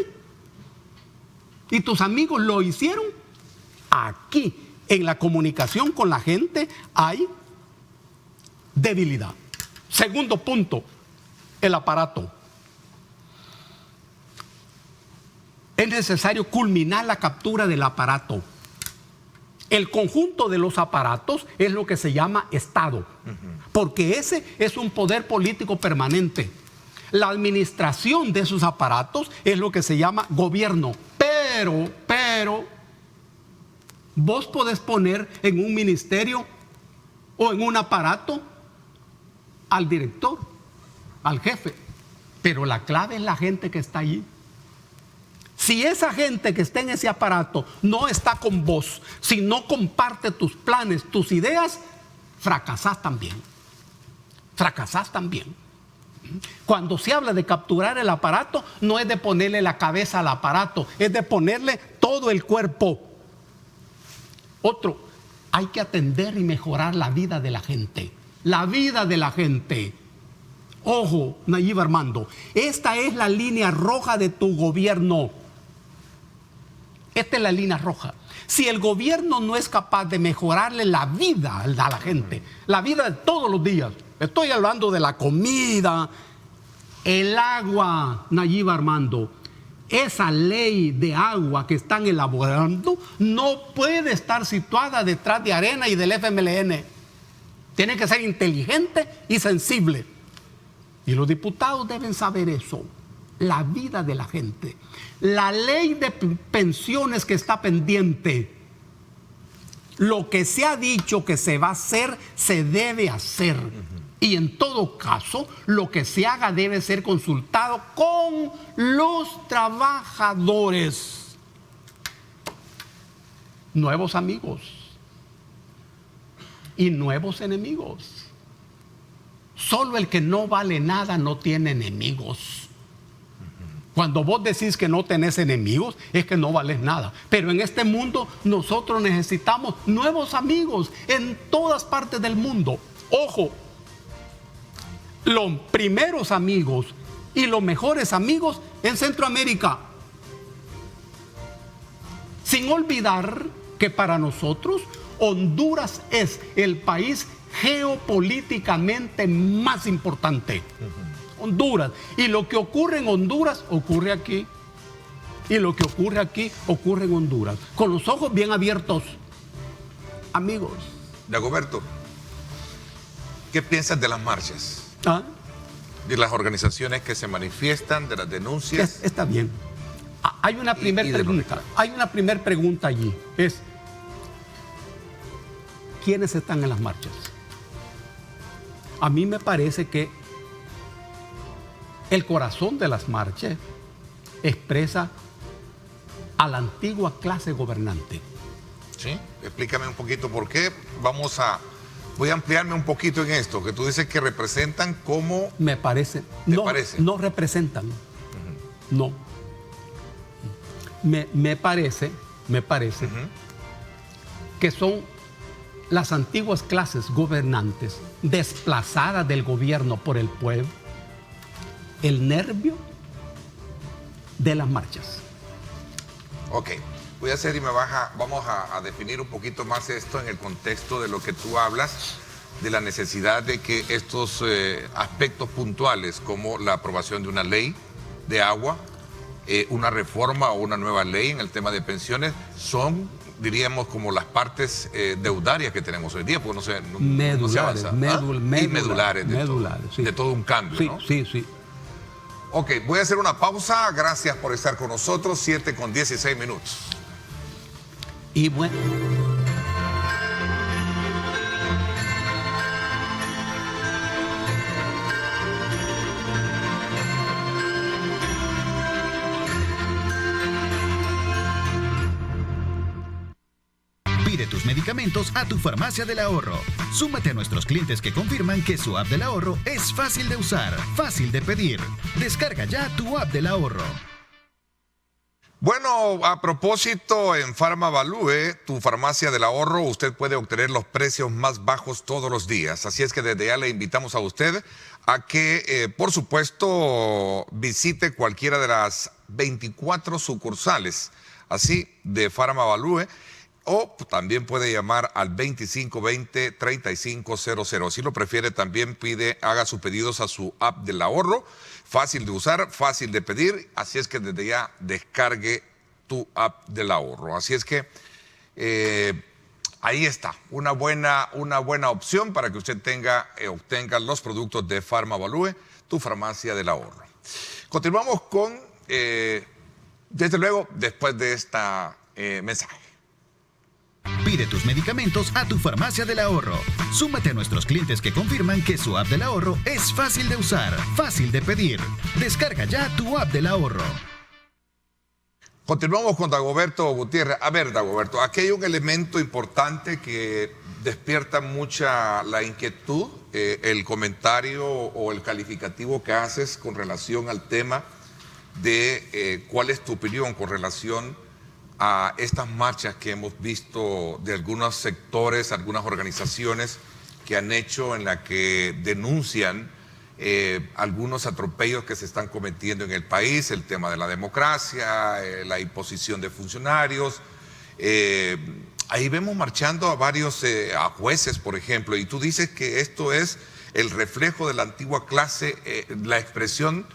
¿Y tus amigos lo hicieron? Aquí, en la comunicación con la gente, hay debilidad. Segundo punto, el aparato. Es necesario culminar la captura del aparato. El conjunto de los aparatos es lo que se llama Estado, porque ese es un poder político permanente. La administración de esos aparatos es lo que se llama gobierno. Pero, vos podés poner en un ministerio o en un aparato al director, al jefe. Pero la clave es la gente que está allí. Si esa gente que está en ese aparato no está con vos, si no comparte tus planes, tus ideas, fracasás también. Fracasás también. Cuando se habla de capturar el aparato, no es de ponerle la cabeza al aparato, es de ponerle todo el cuerpo. Otro, hay que atender y mejorar la vida de la gente. La vida de la gente. Ojo, Nayib Armando, esta es la línea roja de tu gobierno. Esta es la línea roja. Si el gobierno no es capaz de mejorarle la vida a la gente, la vida de todos los días, estoy hablando de la comida, el agua, Nayib Armando, esa ley de agua que están elaborando no puede estar situada detrás de Arena y del FMLN. Tiene que ser inteligente y sensible. Y los diputados deben saber eso. La vida de la gente. La ley de pensiones que está pendiente. Lo que se ha dicho que se va a hacer, se debe hacer. Y en todo caso, lo que se haga debe ser consultado con los trabajadores. Nuevos amigos y nuevos enemigos. Solo el que no vale nada no tiene enemigos. Cuando vos decís que no tenés enemigos, es que no vales nada. Pero en este mundo nosotros necesitamos nuevos amigos en todas partes del mundo. Ojo, los primeros amigos y los mejores amigos en Centroamérica. Sin olvidar que para nosotros Honduras es el país geopolíticamente más importante. Honduras. Y lo que ocurre en Honduras ocurre aquí. Y lo que ocurre aquí ocurre en Honduras. Con los ojos bien abiertos. Amigos. Dagoberto, ¿qué piensas de las marchas? ¿Ah? De las organizaciones que se manifiestan, de las denuncias. Está bien. Hay una primera pregunta. Hay una primera pregunta allí. Es, ¿quiénes están en las marchas? A mí me parece que el corazón de las marchas expresa a la antigua clase gobernante. Sí, explícame un poquito por qué. Voy a ampliarme un poquito en esto, que tú dices que representan como... Me parece. ¿Te parece? No representan. No. Me parece que son las antiguas clases gobernantes desplazadas del gobierno por el pueblo, el nervio de las marchas. Ok, voy a hacer y vamos a definir un poquito más esto en el contexto de lo que tú hablas, de la necesidad de que estos aspectos puntuales como la aprobación de una ley de agua, una reforma o una nueva ley en el tema de pensiones son, diríamos, como las partes deudarias que tenemos hoy día, porque no se avanza. Medulares de todo un cambio, sí, ¿no? Sí. Ok, voy a hacer una pausa. Gracias por estar con nosotros. 7:16. Y bueno. Pide tus medicamentos a tu Farmacia del Ahorro. Súmate a nuestros clientes que confirman que su app del ahorro es fácil de usar, fácil de pedir. Descarga ya tu app del ahorro. Bueno, a propósito, en Farmavalue, tu farmacia del ahorro, usted puede obtener los precios más bajos todos los días. Así es que desde ya le invitamos a usted a que, por supuesto, visite cualquiera de las 24 sucursales, así, de Farmavalue. O también puede llamar al 2520-3500. Si lo prefiere, también haga sus pedidos a su app del ahorro. Fácil de usar, fácil de pedir. Así es que desde ya descargue tu app del ahorro. Así es que ahí está, una buena opción para que usted obtenga los productos de Farmavalue, tu farmacia del ahorro. Continuamos con, desde luego, después de esta mensaje. Pide tus medicamentos a tu farmacia del ahorro. Súmate a nuestros clientes que confirman que su app del ahorro es fácil de usar, fácil de pedir. Descarga ya tu app del ahorro. Continuamos con Dagoberto Gutiérrez. A ver, Dagoberto, aquí hay un elemento importante que despierta mucha la inquietud, el comentario o el calificativo que haces con relación al tema de cuál es tu opinión con relación a estas marchas que hemos visto de algunos sectores, algunas organizaciones que han hecho en la que denuncian algunos atropellos que se están cometiendo en el país, el tema de la democracia, la imposición de funcionarios. Ahí vemos marchando a varios a jueces, por ejemplo, y tú dices que esto es el reflejo de la antigua clase, la expresión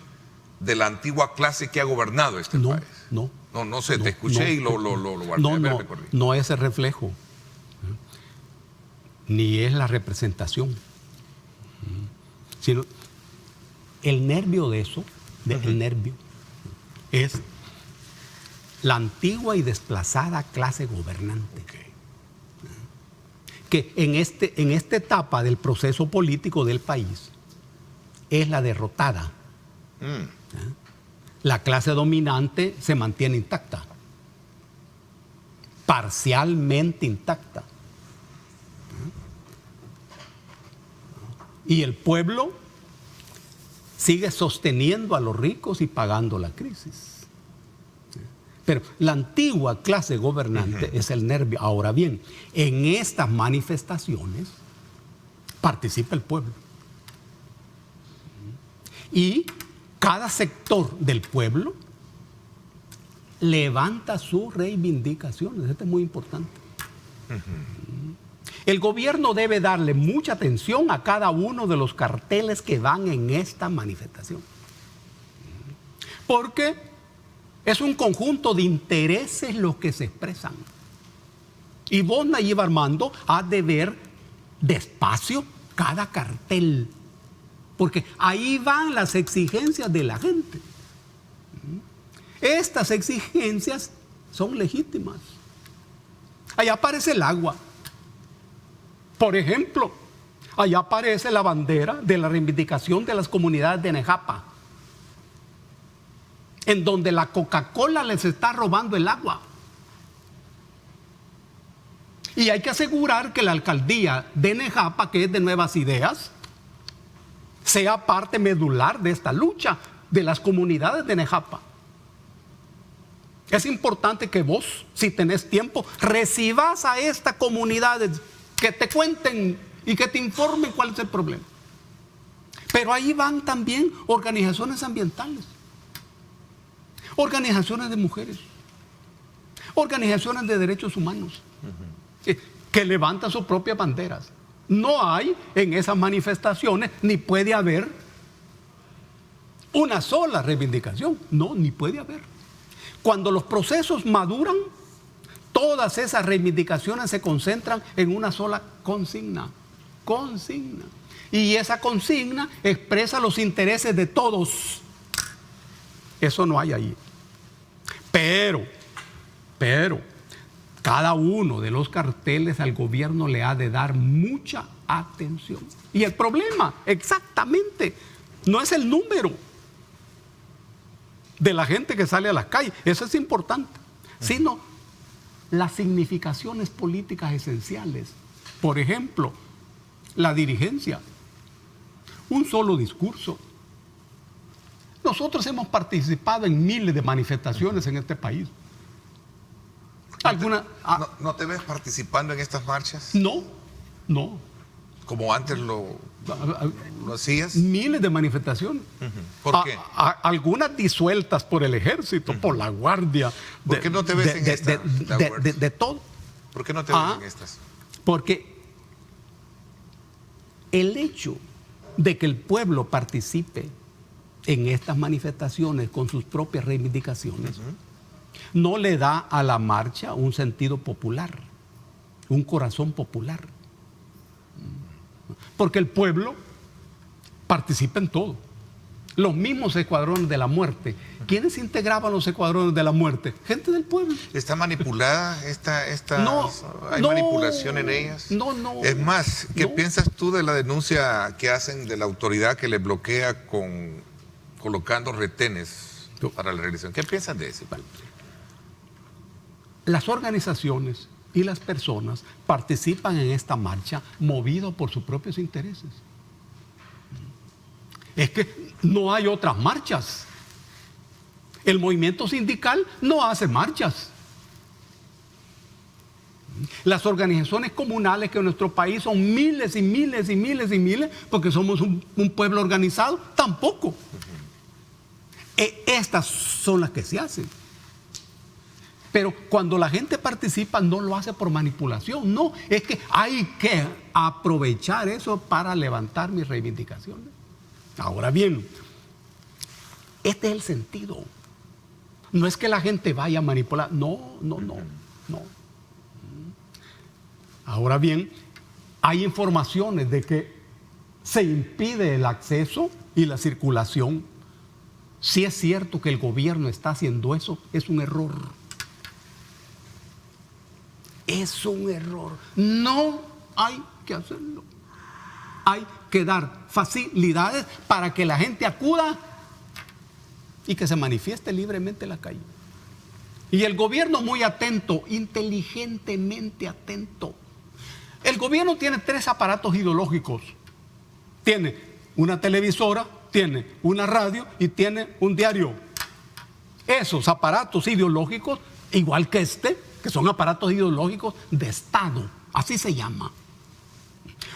de la antigua clase que ha gobernado este país. No sé, te escuché y lo guardé. No es el reflejo, ni es la representación, sino el nervio de eso, el nervio, es la antigua y desplazada clase gobernante. Que en esta etapa del proceso político del país es la derrotada. La clase dominante se mantiene intacta, parcialmente intacta. Y el pueblo sigue sosteniendo a los ricos y pagando la crisis. Pero la antigua clase gobernante es el nervio. Ahora bien, en estas manifestaciones participa el pueblo. Y cada sector del pueblo levanta sus reivindicaciones. Esto es muy importante. El gobierno debe darle mucha atención a cada uno de los carteles que van en esta manifestación. Porque es un conjunto de intereses los que se expresan. Y vos, Nayib Armando, has de ver despacio cada cartel. Porque ahí van las exigencias de la gente. Estas exigencias son legítimas. Allá aparece el agua. Por ejemplo, allá aparece la bandera de la reivindicación de las comunidades de Nejapa, en donde la Coca-Cola les está robando el agua. Y hay que asegurar que la alcaldía de Nejapa, que es de Nuevas Ideas, sea parte medular de esta lucha de las comunidades de Nejapa. Es importante que vos, si tenés tiempo, recibas a estas comunidades, que te cuenten y que te informen cuál es el problema. Pero ahí van también organizaciones ambientales, organizaciones de mujeres, organizaciones de derechos humanos, que levantan sus propias banderas. No hay en esas manifestaciones, ni puede haber una sola reivindicación. No, ni puede haber. Cuando los procesos maduran, todas esas reivindicaciones se concentran en una sola consigna. Consigna. Y esa consigna expresa los intereses de todos. Eso no hay ahí. Pero, cada uno de los carteles al gobierno le ha de dar mucha atención. Y el problema, exactamente, no es el número de la gente que sale a las calles, eso es importante, sino las significaciones políticas esenciales. Por ejemplo, la dirigencia, un solo discurso. Nosotros hemos participado en miles de manifestaciones en este país. ¿No te ves participando en estas marchas? No. Como antes lo hacías. Miles de manifestaciones. ¿Por qué? Algunas disueltas por el ejército, por la guardia. ¿Por qué no te ves en estas? De todo. ¿Por qué no te ves en estas? Porque el hecho de que el pueblo participe en estas manifestaciones con sus propias reivindicaciones no le da a la marcha un sentido popular, un corazón popular. Porque el pueblo participa en todo. Los mismos escuadrones de la muerte. ¿Quiénes integraban los escuadrones de la muerte? Gente del pueblo. ¿Está manipulada No, hay no, manipulación en ellas? No. Es más, ¿qué no. piensas tú de la denuncia que hacen de la autoridad que le bloquea colocando retenes para la reelección? ¿Qué piensas de eso? Las organizaciones y las personas participan en esta marcha movidos por sus propios intereses. Es que no hay otras marchas. El movimiento sindical no hace marchas. Las organizaciones comunales, que en nuestro país son miles y miles y miles y miles, porque somos un pueblo organizado, tampoco. Estas son las que se hacen. Pero cuando la gente participa, no lo hace por manipulación, no, es que hay que aprovechar eso para levantar mis reivindicaciones. Ahora bien, este es el sentido. No es que la gente vaya a manipular, no. Ahora bien, hay informaciones de que se impide el acceso y la circulación. Si es cierto que el gobierno está haciendo eso, es un error. Es un error. No hay que hacerlo. Hay que dar facilidades para que la gente acuda y que se manifieste libremente en la calle. Y el gobierno muy atento, inteligentemente atento. El gobierno tiene 3 aparatos ideológicos. Tiene una televisora, tiene una radio y tiene un diario. Esos aparatos ideológicos, igual que que son aparatos ideológicos de Estado, así se llama.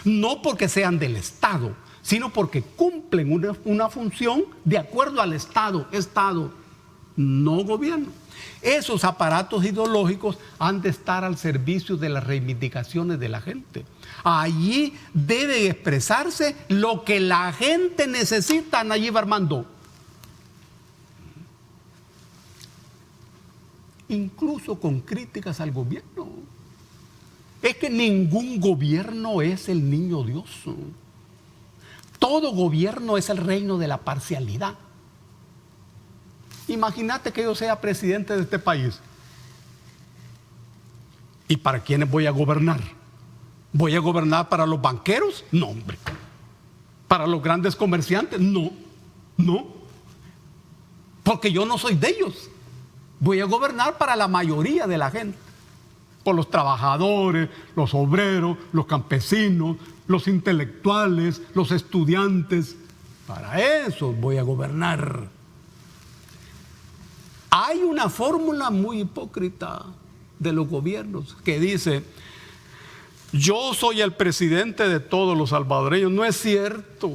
No porque sean del Estado, sino porque cumplen una función de acuerdo al Estado, no gobierno. Esos aparatos ideológicos han de estar al servicio de las reivindicaciones de la gente. Allí debe expresarse lo que la gente necesita, Nayib Armando. Incluso con críticas al gobierno. Es que ningún gobierno es el niño Dios. Todo gobierno es el reino de la parcialidad. Imagínate que yo sea presidente de este país. ¿Y para quiénes voy a gobernar? ¿Voy a gobernar para los banqueros? No, hombre. ¿Para los grandes comerciantes? No. Porque yo no soy de ellos. Voy a gobernar para la mayoría de la gente. Por los trabajadores, los obreros, los campesinos, los intelectuales, los estudiantes. Para eso voy a gobernar. Hay una fórmula muy hipócrita de los gobiernos que dice: yo soy el presidente de todos los salvadoreños. No es cierto.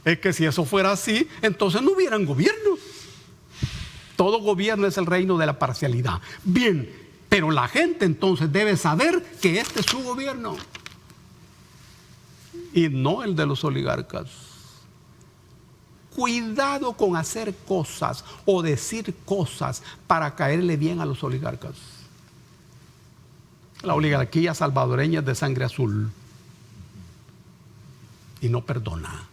Es que si eso fuera así, entonces no hubieran gobiernos. Todo gobierno es el reino de la parcialidad. Bien, pero la gente entonces debe saber que este es su gobierno y no el de los oligarcas. Cuidado con hacer cosas o decir cosas para caerle bien a los oligarcas. La oligarquía salvadoreña es de sangre azul y no perdona.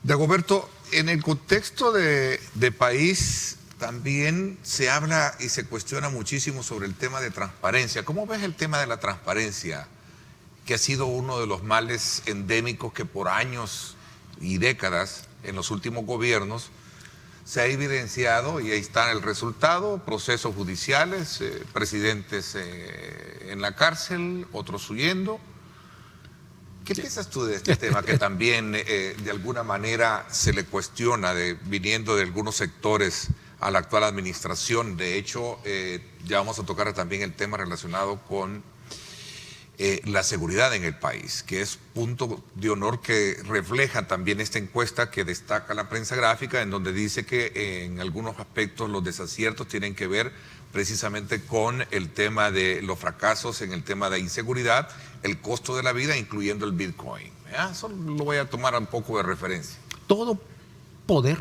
Dagoberto, en el contexto de país también se habla y se cuestiona muchísimo sobre el tema de transparencia. ¿Cómo ves el tema de la transparencia, que ha sido uno de los males endémicos que por años y décadas en los últimos gobiernos se ha evidenciado, y ahí está el resultado: procesos judiciales, presidentes en la cárcel, otros huyendo? ¿Qué piensas tú de este tema que también de alguna manera se le cuestiona viniendo de algunos sectores a la actual administración? De hecho, ya vamos a tocar también el tema relacionado con la seguridad en el país, que es punto de honor que refleja también esta encuesta que destaca la prensa gráfica, en donde dice que en algunos aspectos los desaciertos tienen que ver precisamente con el tema de los fracasos en el tema de inseguridad, el costo de la vida, incluyendo el Bitcoin. Eso lo voy a tomar un poco de referencia. Todo poder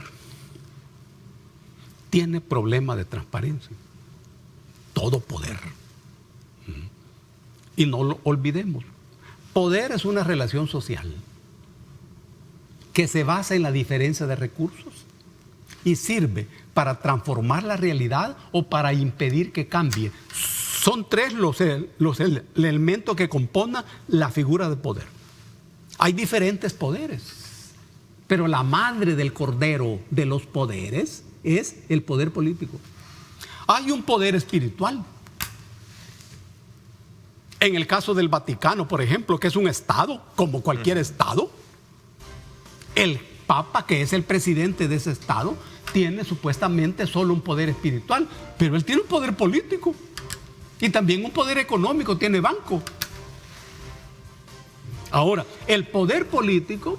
tiene problema de transparencia. Todo poder. Y no lo olvidemos. Poder es una relación social que se basa en la diferencia de recursos y sirve para transformar la realidad o para impedir que cambie. Son tres los elementos que componen la figura de poder. Hay diferentes poderes, pero la madre del cordero de los poderes es el poder político. Hay un poder espiritual. En el caso del Vaticano, por ejemplo, que es un estado, como cualquier estado, el Papa, que es el presidente de ese estado, tiene supuestamente solo un poder espiritual, pero él tiene un poder político y también un poder económico, tiene banco. Ahora, el poder político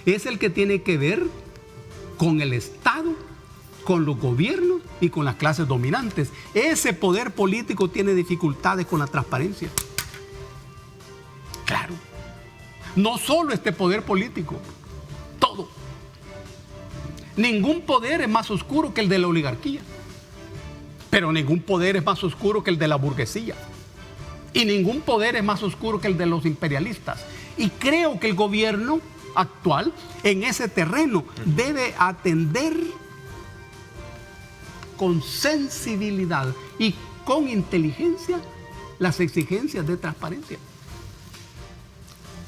es el que tiene que ver con el Estado, con los gobiernos y con las clases dominantes. Ese poder político tiene dificultades con la transparencia. Claro. No solo este poder político, todo. Ningún poder es más oscuro que el de la oligarquía, pero ningún poder es más oscuro que el de la burguesía. Y ningún poder es más oscuro que el de los imperialistas. Y creo que el gobierno actual en ese terreno debe atender con sensibilidad y con inteligencia las exigencias de transparencia.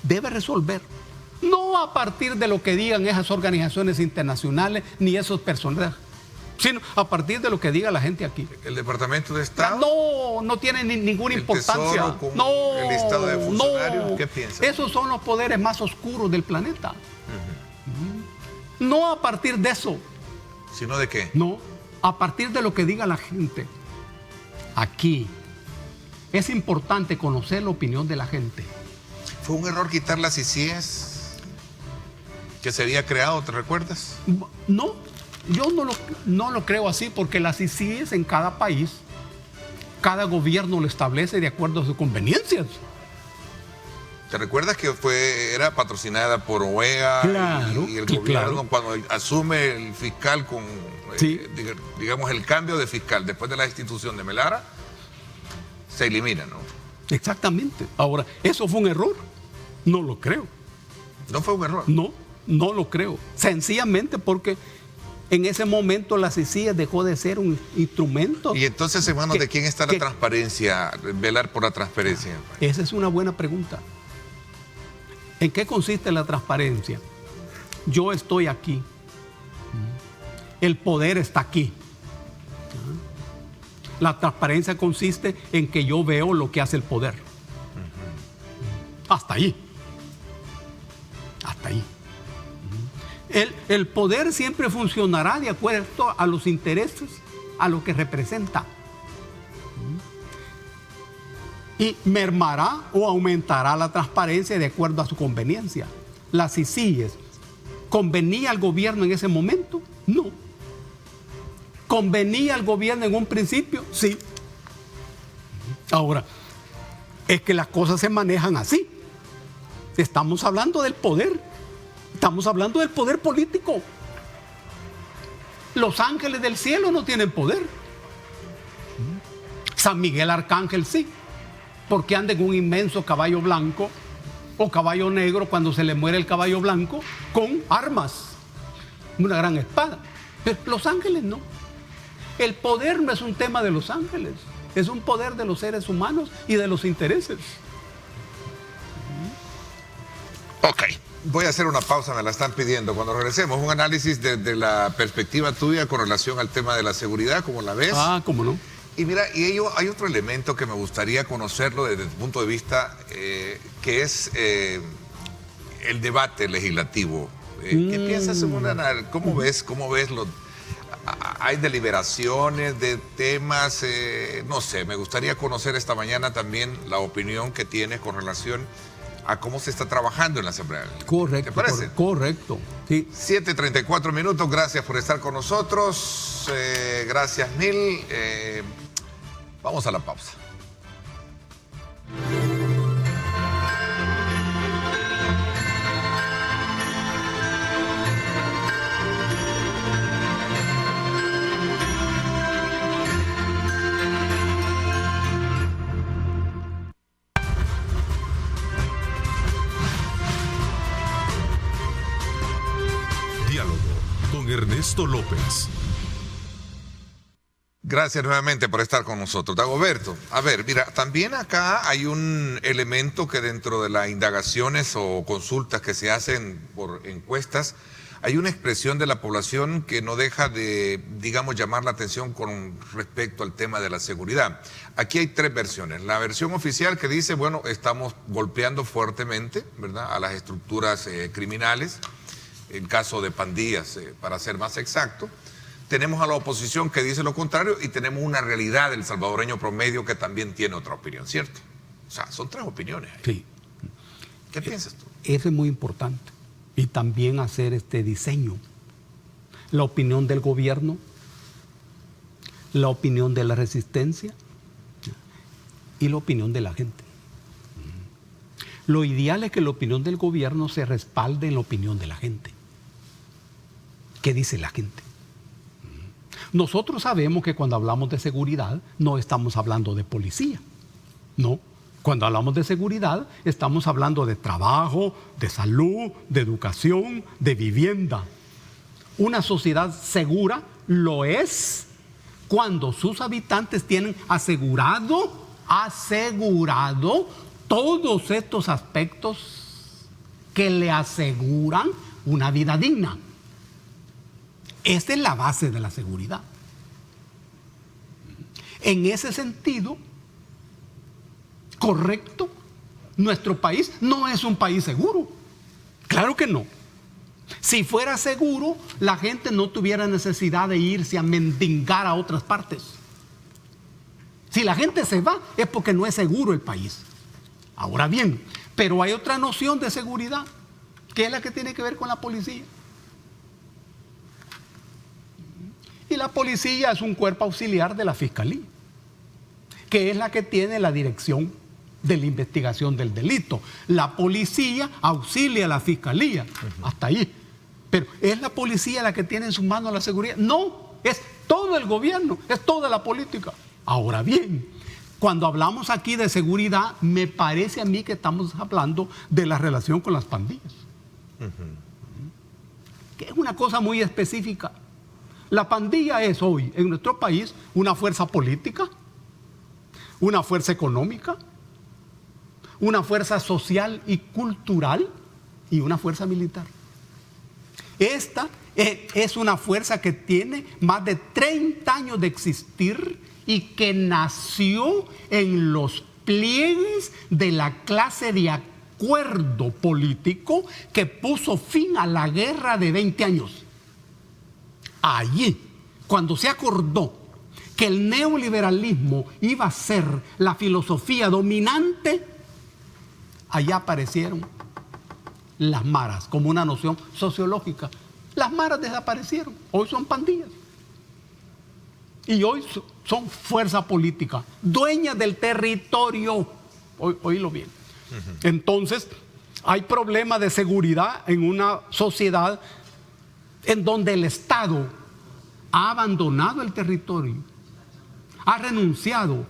Debe resolver, no a partir de lo que digan esas organizaciones internacionales ni esos personajes, sino a partir de lo que diga la gente aquí. ¿El Departamento de Estado? No tiene ninguna importancia. Tesoro, con el listado de funcionarios, ¿qué piensa? Esos son los poderes más oscuros del planeta. No a partir de eso. ¿Sino de qué? No, a partir de lo que diga la gente. Aquí es importante conocer la opinión de la gente. ¿Fue un error quitar las ICIES que se había creado, te recuerdas? No, yo no lo creo así, porque las ICIES en cada país, cada gobierno lo establece de acuerdo a sus conveniencias. ¿Te recuerdas que era patrocinada por OEA? Claro, y el gobierno, claro, cuando asume el fiscal con, sí, digamos, el cambio de fiscal después de la destitución de Melara, se elimina, ¿no? Exactamente. Ahora, ¿eso fue un error? No lo creo. ¿No fue un error? No lo creo. Sencillamente porque en ese momento la ICIES dejó de ser un instrumento. ¿Y entonces en manos de quién está la transparencia, velar por la transparencia? Esa es una buena pregunta. ¿En qué consiste la transparencia? Yo estoy aquí. El poder está aquí. La transparencia consiste en que yo veo lo que hace el poder. Hasta ahí. Hasta ahí. El poder siempre funcionará de acuerdo a los intereses, a lo que representa. Y mermará o aumentará la transparencia de acuerdo a su conveniencia. Las ICIES, ¿convenía al gobierno en ese momento? No. ¿Convenía al gobierno en un principio? Sí. Ahora, es que las cosas se manejan así. Estamos hablando del poder. Estamos hablando del poder político. Los ángeles del cielo no tienen poder. San Miguel Arcángel sí, porque anda en un inmenso caballo blanco o caballo negro cuando se le muere el caballo blanco con armas, una gran espada. Pero los ángeles no. El poder no es un tema de los ángeles, es un poder de los seres humanos y de los intereses. Ok, voy a hacer una pausa, me la están pidiendo. Cuando regresemos, un análisis desde la perspectiva tuya con relación al tema de la seguridad, ¿cómo la ves? Ah, cómo no. Y mira, hay otro elemento que me gustaría conocerlo desde el punto de vista que es el debate legislativo. ¿Qué piensas en cómo ves hay deliberaciones de temas? No sé, me gustaría conocer esta mañana también la opinión que tienes con relación a cómo se está trabajando en la Asamblea. Correcto. ¿Te parece? Correcto. Sí. 7:34 minutos, gracias por estar con nosotros. Gracias mil. Vamos a la pausa. Augusto López. Gracias nuevamente por estar con nosotros. Dagoberto, a ver, mira, también acá hay un elemento que dentro de las indagaciones o consultas que se hacen por encuestas, hay una expresión de la población que no deja de, digamos, llamar la atención con respecto al tema de la seguridad. Aquí hay tres versiones. La versión oficial que dice, bueno, estamos golpeando fuertemente, ¿verdad?, a las estructuras criminales, en caso de pandillas, para ser más exacto. Tenemos a la oposición que dice lo contrario y tenemos una realidad del salvadoreño promedio que también tiene otra opinión, ¿cierto? O sea, son tres opiniones ahí. Sí. ¿Qué piensas tú? Eso es muy importante. Y también hacer este diseño. La opinión del gobierno, la opinión de la resistencia y la opinión de la gente. Lo ideal es que la opinión del gobierno se respalde en la opinión de la gente. ¿Qué dice la gente? Nosotros sabemos que cuando hablamos de seguridad no estamos hablando de policía, no. Cuando hablamos de seguridad estamos hablando de trabajo, de salud, de educación, de vivienda. Una sociedad segura lo es cuando sus habitantes tienen asegurado todos estos aspectos que le aseguran una vida digna. Esta es la base de la seguridad. En ese sentido, correcto, nuestro país no es un país seguro. Claro que no. Si fuera seguro, la gente no tuviera necesidad de irse a mendigar a otras partes. Si la gente se va, es porque no es seguro el país. Ahora bien, pero hay otra noción de seguridad, que es la que tiene que ver con la policía. Y la policía es un cuerpo auxiliar de la fiscalía, que es la que tiene la dirección de la investigación del delito. La policía auxilia a la fiscalía, hasta ahí. Pero ¿es la policía la que tiene en sus manos la seguridad? No, es todo el gobierno, es toda la política. Ahora bien, cuando hablamos aquí de seguridad, me parece a mí que estamos hablando de la relación con las pandillas. Que es una cosa muy específica. La pandilla es hoy en nuestro país una fuerza política, una fuerza económica, una fuerza social y cultural y una fuerza militar. Esta es una fuerza que tiene más de 30 años de existir y que nació en los pliegues de la clase de acuerdo político que puso fin a la guerra de 20 años. Allí, cuando se acordó que el neoliberalismo iba a ser la filosofía dominante, allá aparecieron las maras como una noción sociológica. Las maras desaparecieron, hoy son pandillas. Y hoy son fuerza política, dueñas del territorio. Oílo bien. Entonces, hay problemas de seguridad en una sociedad en donde el Estado ha abandonado el territorio, ha renunciado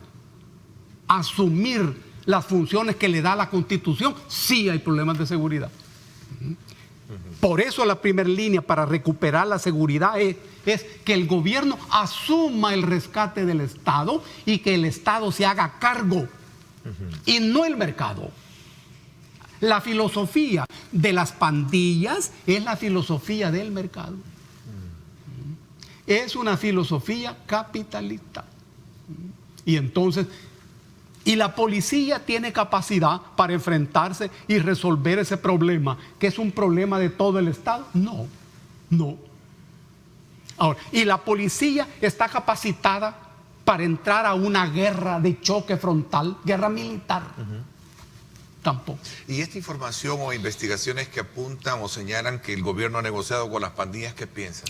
a asumir las funciones que le da la Constitución. Sí hay problemas de seguridad. Por eso la primera línea para recuperar la seguridad es que el gobierno asuma el rescate del Estado y que el Estado se haga cargo y no el mercado. La filosofía de las pandillas es la filosofía del mercado. Es una filosofía capitalista. Y entonces, ¿y la policía tiene capacidad para enfrentarse y resolver ese problema, que es un problema de todo el Estado? No, no. Ahora, ¿y la policía está capacitada para entrar a una guerra de choque frontal, guerra militar? Tampoco. ¿Y esta información o investigaciones que apuntan o señalan que el gobierno ha negociado con las pandillas, qué piensas?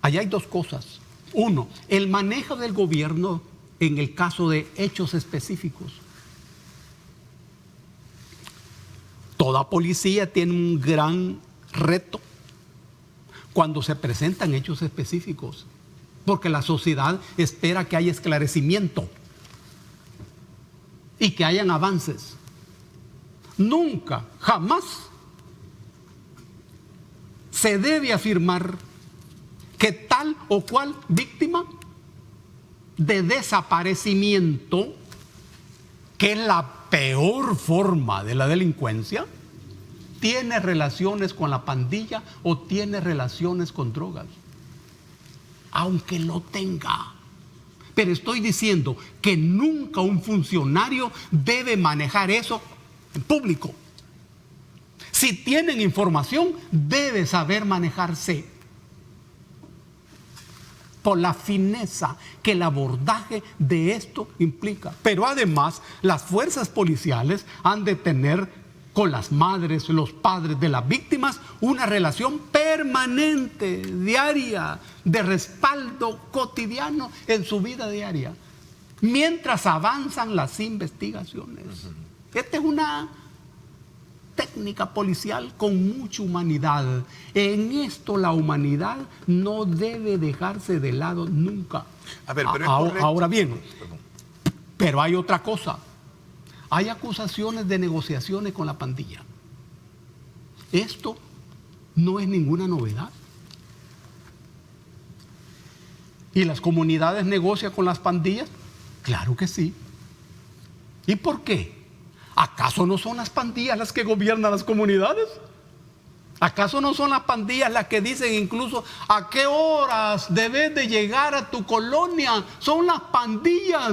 Allá hay dos cosas. Uno, el manejo del gobierno en el caso de hechos específicos. Toda policía tiene un gran reto cuando se presentan hechos específicos, porque la sociedad espera que haya esclarecimiento y que hayan avances. Nunca, jamás se debe afirmar que tal o cual víctima de desaparecimiento, que es la peor forma de la delincuencia, tiene relaciones con la pandilla o tiene relaciones con drogas. Aunque lo tenga. Pero estoy diciendo que nunca un funcionario debe manejar eso en público. Si tienen información, debe saber manejarse por la fineza que el abordaje de esto implica. Pero además, las fuerzas policiales han de tener con las madres, los padres de las víctimas, una relación permanente, diaria, de respaldo cotidiano en su vida diaria, mientras avanzan las investigaciones. Esta es una técnica policial con mucha humanidad. En esto la humanidad no debe dejarse de lado nunca. A ver, pero ahora bien, pero hay otra cosa. Hay acusaciones de negociaciones con la pandilla. Esto no es ninguna novedad. ¿Y las comunidades negocian con las pandillas? Claro que sí. ¿Y por qué? ¿Acaso no son las pandillas las que gobiernan las comunidades? ¿Acaso no son las pandillas las que dicen incluso a qué horas debes de llegar a tu colonia? Son las pandillas.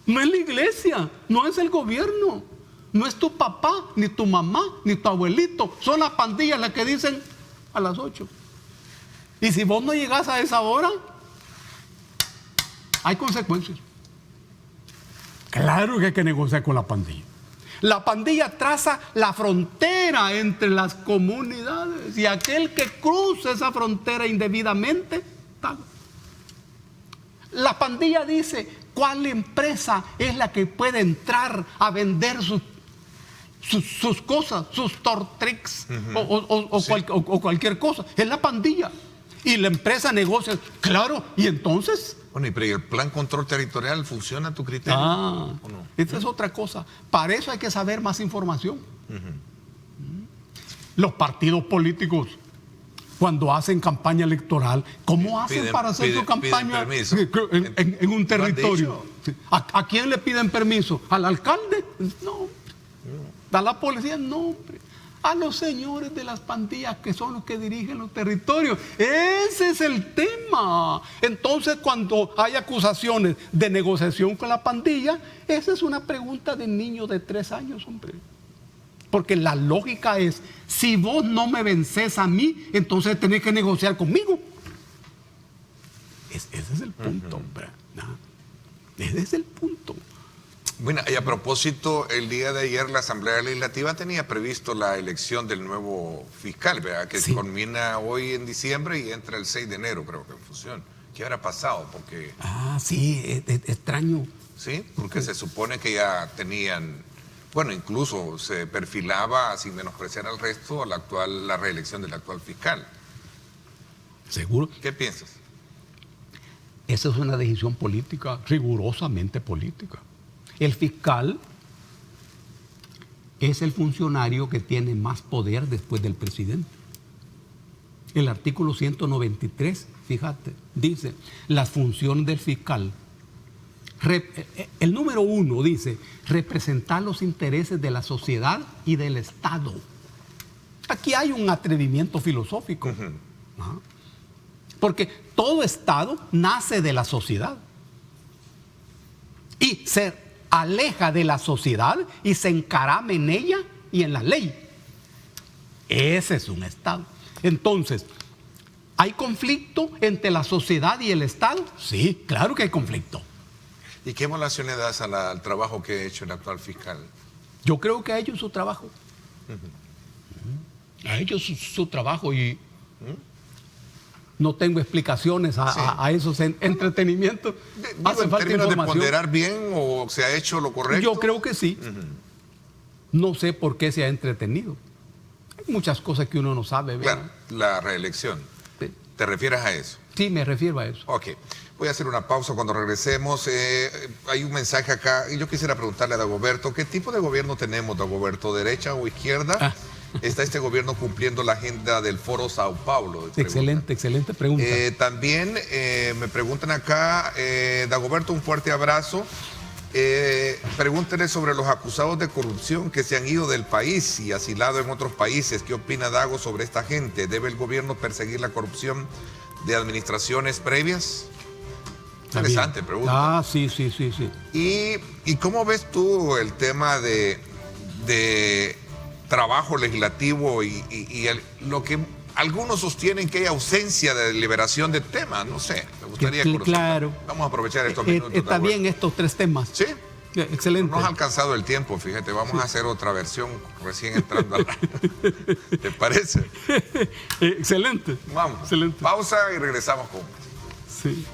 No es la iglesia, no es el gobierno, no es tu papá, ni tu mamá, ni tu abuelito. Son las pandillas las que dicen a las 8. Y si vos no llegás a esa hora, hay consecuencias. Claro que hay que negociar con la pandilla. La pandilla traza la frontera entre las comunidades y aquel que cruza esa frontera indebidamente paga. La pandilla dice cuál empresa es la que puede entrar a vender sus cosas, sus tortrix o cualquier cosa. Es la pandilla. Y la empresa negocia, claro, y entonces... Bueno, pero ¿y el plan control territorial funciona a tu criterio? ¿O no? Esta es otra cosa. Para eso hay que saber más información. Los partidos políticos, cuando hacen campaña electoral, ¿cómo hacen para hacer su campaña en un territorio? ¿A quién le piden permiso? ¿Al alcalde? No. ¿A la policía? No, hombre. A los señores de las pandillas, que son los que dirigen los territorios. Ese es el tema. Entonces, cuando hay acusaciones de negociación con la pandilla, esa es una pregunta de niño de 3 años, hombre. Porque la lógica es, si vos no me vences a mí, entonces tenés que negociar conmigo. Ese es el punto, hombre. Ese es el punto. Bueno, y a propósito, el día de ayer la Asamblea Legislativa tenía previsto la elección del nuevo fiscal, ¿verdad? Que culmina hoy en diciembre y entra el 6 de enero, creo que en función. ¿Qué habrá pasado? Porque... sí, es extraño. Sí, porque se supone que ya tenían... Bueno, incluso se perfilaba, sin menospreciar al resto, la reelección del actual fiscal. ¿Seguro? ¿Qué piensas? Esa es una decisión política, rigurosamente política. El fiscal es el funcionario que tiene más poder después del presidente. El artículo 193, fíjate, dice, las funciones del fiscal. El número 1 dice, representar los intereses de la sociedad y del Estado. Aquí hay un atrevimiento filosófico. Porque todo Estado nace de la sociedad. Y se aleja de la sociedad y se encarama en ella y en la ley. Ese es un Estado. Entonces, ¿hay conflicto entre la sociedad y el Estado? Sí, claro que hay conflicto. ¿Y qué evaluación le das al trabajo que ha hecho el actual fiscal? Yo creo que ha hecho su trabajo. Ha hecho su trabajo y no tengo explicaciones a esos entretenimientos. Hace falta información. ¿De ponderar bien o se ha hecho lo correcto? Yo creo que sí. No sé por qué se ha entretenido. Hay muchas cosas que uno no sabe. Claro, la reelección. Sí. ¿Te refieres a eso? Sí, me refiero a eso. Ok. Voy a hacer una pausa cuando regresemos. Hay un mensaje acá y yo quisiera preguntarle a Dagoberto, ¿qué tipo de gobierno tenemos, Dagoberto? ¿Derecha o izquierda? ¿Está este gobierno cumpliendo la agenda del Foro Sao Paulo? Excelente pregunta. También me preguntan acá, Dagoberto, un fuerte abrazo. Pregúntenle sobre los acusados de corrupción que se han ido del país y asilados en otros países. ¿Qué opina Dago sobre esta gente? ¿Debe el gobierno perseguir la corrupción de administraciones previas? Interesante pregunta. Sí. ¿Y cómo ves tú el tema de trabajo legislativo y lo que algunos sostienen que hay ausencia de liberación de temas? No sé, me gustaría conocer. Claro. Vamos a aprovechar estos minutos. Está bien estos 3 temas. Sí. Excelente. No nos ha alcanzado el tiempo, fíjate, vamos a hacer otra versión recién entrando al ¿te parece? Excelente. Vamos. Excelente. Pausa y regresamos con más. Sí.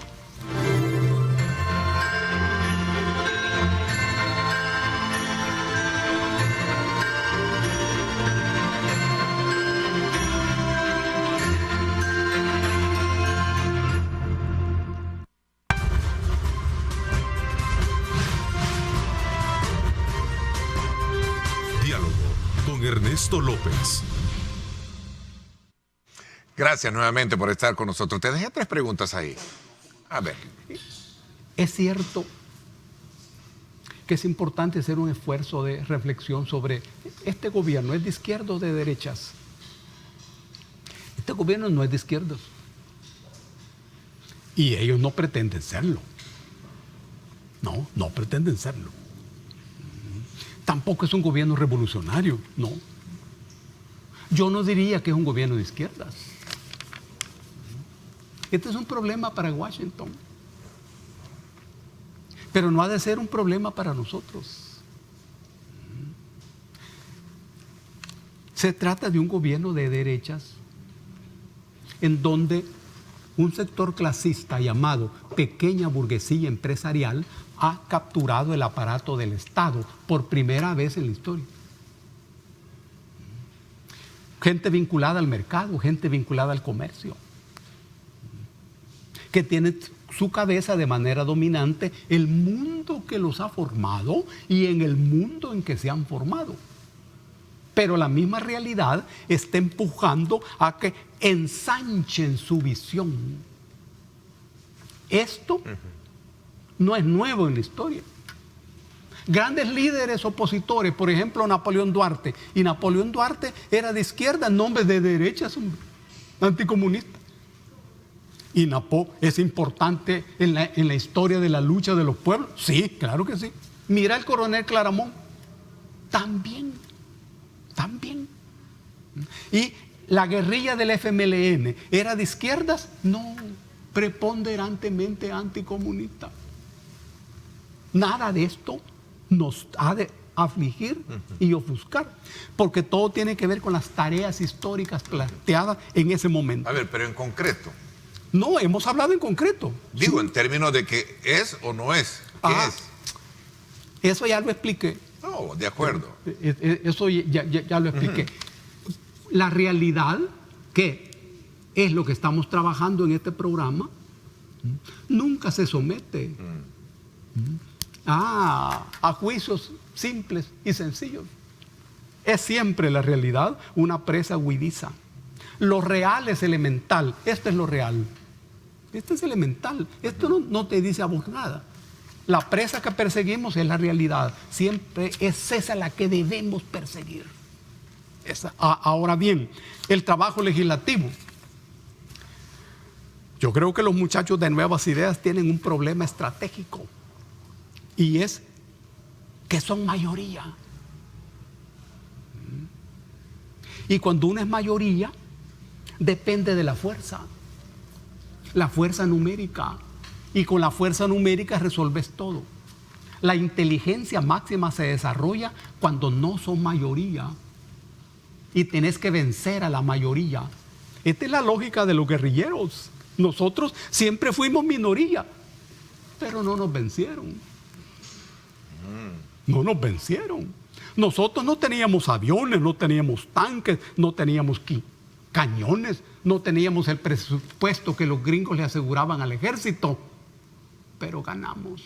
Ernesto López. Gracias nuevamente por estar con nosotros. Te dejé 3 preguntas ahí. A ver. Es cierto que es importante hacer un esfuerzo de reflexión sobre este gobierno. ¿Es de izquierda o de derechas? Este gobierno no es de izquierdas. Y ellos no pretenden serlo. No pretenden serlo. Tampoco es un gobierno revolucionario, no. Yo no diría que es un gobierno de izquierdas. Este es un problema para Washington. Pero no ha de ser un problema para nosotros. Se trata de un gobierno de derechas en donde un sector clasista llamado pequeña burguesía empresarial ha capturado el aparato del Estado por primera vez en la historia. Gente vinculada al mercado, gente vinculada al comercio, que tiene su cabeza de manera dominante el mundo que los ha formado y en el mundo en que se han formado. Pero la misma realidad está empujando a que ensanchen su visión. Esto no es nuevo en la historia. Grandes líderes opositores, por ejemplo Napoleón Duarte, y Napoleón Duarte era de izquierda, en nombre de derechas, anticomunista. ¿Y es importante en la historia de la lucha de los pueblos? Sí, claro que sí. Mira el coronel Claramón, también. ¿Y la guerrilla del FMLN era de izquierdas? No, preponderantemente anticomunista. Nada de esto nos ha de afligir y ofuscar, porque todo tiene que ver con las tareas históricas planteadas en ese momento. A ver, pero en concreto. No, hemos hablado en concreto. Digo, sí. En términos de que es o no es. ¿Qué es? Eso ya lo expliqué. No, de acuerdo. Eso ya lo expliqué. La realidad, que es lo que estamos trabajando en este programa, nunca se somete a juicios simples y sencillos. Es siempre la realidad una presa huidiza. Lo real es elemental. Esto es lo real. Esto es elemental. Esto no te dice a vos nada. La presa que perseguimos es la realidad. Siempre es esa la que debemos perseguir. Ahora bien, el trabajo legislativo. Yo creo que los muchachos de Nuevas Ideas tienen un problema estratégico. Y es que son mayoría. Y cuando uno es mayoría, depende de la fuerza numérica. Y con la fuerza numérica resolves todo. La inteligencia máxima se desarrolla cuando no son mayoría. Y tenés que vencer a la mayoría. Esta es la lógica de los guerrilleros. Nosotros siempre fuimos minoría, pero no nos vencieron. No nos vencieron. Nosotros no teníamos aviones, no teníamos tanques, no teníamos cañones, no teníamos el presupuesto que los gringos le aseguraban al ejército, pero ganamos.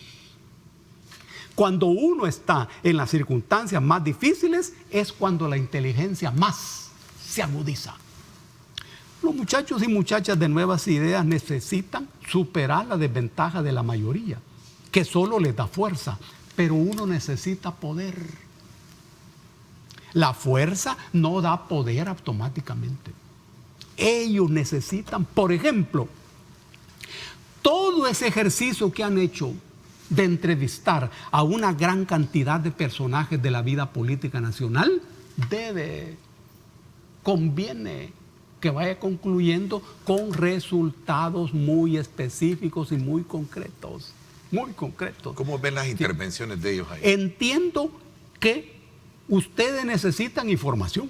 Cuando uno está en las circunstancias más difíciles es cuando la inteligencia más se agudiza. Los muchachos y muchachas de nuevas ideas necesitan superar la desventaja de la mayoría, que solo les da fuerza, pero uno necesita poder. La fuerza no da poder automáticamente. Ellos necesitan, por ejemplo, todo ese ejercicio que han hecho de entrevistar a una gran cantidad de personajes de la vida política nacional, conviene que vaya concluyendo con resultados muy específicos y muy concretos. Muy concretos. ¿Cómo ven las intervenciones de ellos ahí? Entiendo que ustedes necesitan información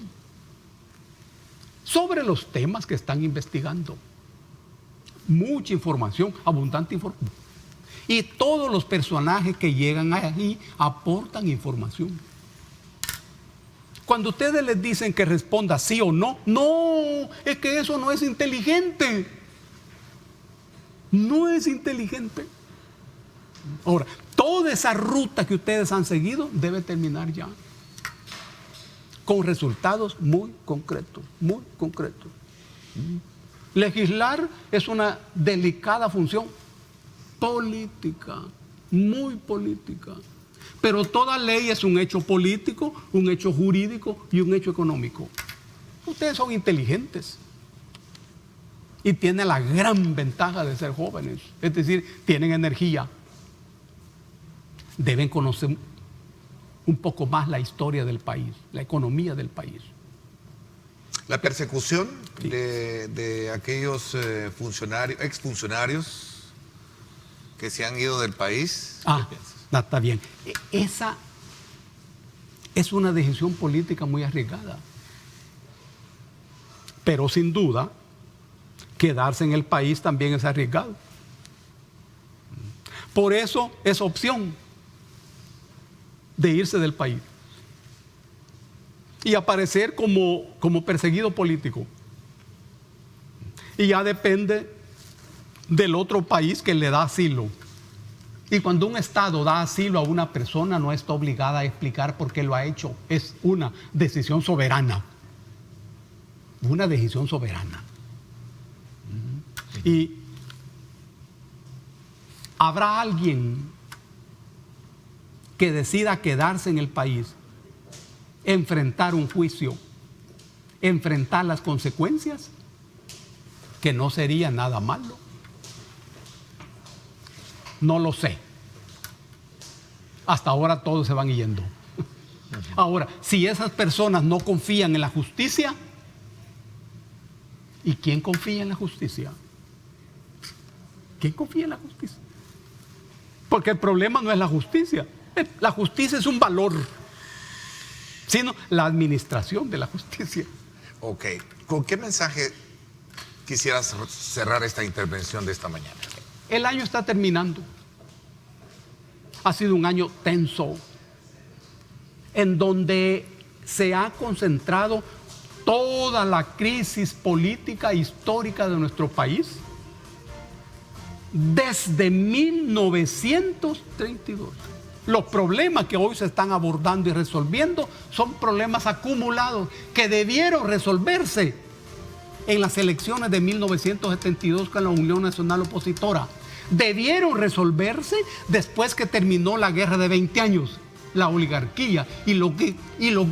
sobre los temas que están investigando. Mucha información, abundante información. Y todos los personajes que llegan ahí aportan información. Cuando ustedes les dicen que responda sí o no, no, es que eso no es inteligente. No es inteligente. Ahora, toda esa ruta que ustedes han seguido debe terminar ya con resultados muy concretos, muy concretos. Legislar es una delicada función política, muy política. Pero toda ley es un hecho político, un hecho jurídico y un hecho económico. Ustedes son inteligentes y tienen la gran ventaja de ser jóvenes, es decir, tienen energía. Deben conocer un poco más la historia del país, la economía del país. La persecución de aquellos exfuncionarios que se han ido del país. Está bien. Esa es una decisión política muy arriesgada. Pero sin duda, quedarse en el país también es arriesgado. Por eso es opción de irse del país y aparecer como perseguido político. Y ya depende del otro país que le da asilo. Y cuando un Estado da asilo a una persona, no está obligada a explicar por qué lo ha hecho. Es una decisión soberana. Una decisión soberana. Y habrá alguien que decida quedarse en el país, enfrentar un juicio, enfrentar las consecuencias, que no sería nada malo. No lo sé. Hasta ahora todos se van yendo. Ahora, si esas personas no confían en la justicia, ¿y quién confía en la justicia? ¿Quién confía en la justicia? Porque el problema no es la justicia. La justicia es un valor, sino la administración de la justicia. Ok. ¿Con qué mensaje quisieras cerrar esta intervención de esta mañana? El año está terminando. Ha sido un año tenso, en donde se ha concentrado toda la crisis política histórica de nuestro país desde 1932. Los problemas que hoy se están abordando y resolviendo son problemas acumulados que debieron resolverse en las elecciones de 1972 con la Unión Nacional Opositora. Debieron resolverse después que terminó la guerra de 20 años, la oligarquía, y los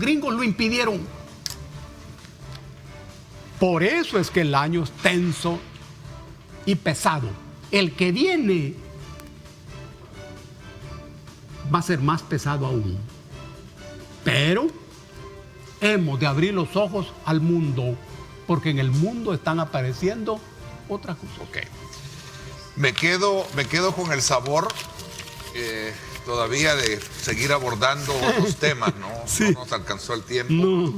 gringos lo impidieron. Por eso es que el año es tenso y pesado. El que viene va a ser más pesado aún. Pero hemos de abrir los ojos al mundo, porque en el mundo están apareciendo otras cosas. Ok. Me quedo con el sabor todavía de seguir abordando otros temas, ¿no? Sí. No nos alcanzó el tiempo. No.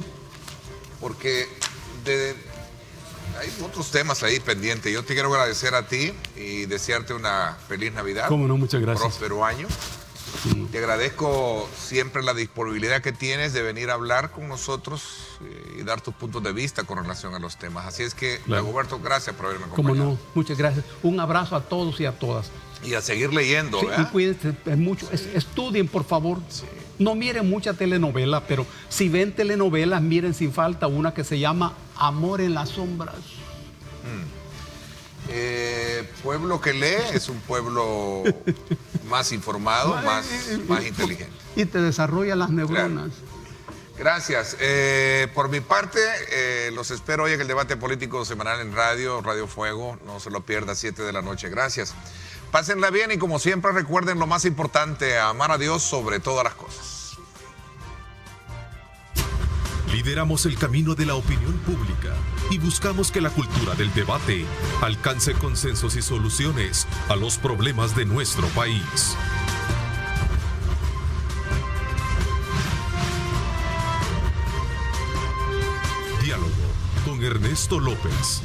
Porque hay otros temas ahí pendientes. Yo te quiero agradecer a ti y desearte una feliz Navidad. Cómo no, muchas gracias. Un próspero año. Sí. Te agradezco siempre la disponibilidad que tienes de venir a hablar con nosotros y dar tus puntos de vista con relación a los temas. Así es que, Claro. Dagoberto, gracias por haberme Como acompañado. no, muchas gracias. Un abrazo a todos y a todas. Y a seguir leyendo, Sí, y ¿verdad? cuídense mucho. Estudien, por favor. No miren mucha telenovela, pero si ven telenovelas, miren sin falta una que se llama Amor en las sombras. Pueblo que lee es un pueblo más informado, más inteligente. Y te desarrolla las neuronas. Gracias. Por mi parte, los espero hoy en el debate político semanal en Radio Fuego. No se lo pierda, 7 de la noche. Gracias. Pásenla bien y como siempre recuerden lo más importante, amar a Dios sobre todas las cosas. Lideramos el camino de la opinión pública y buscamos que la cultura del debate alcance consensos y soluciones a los problemas de nuestro país. Diálogo con Ernesto López.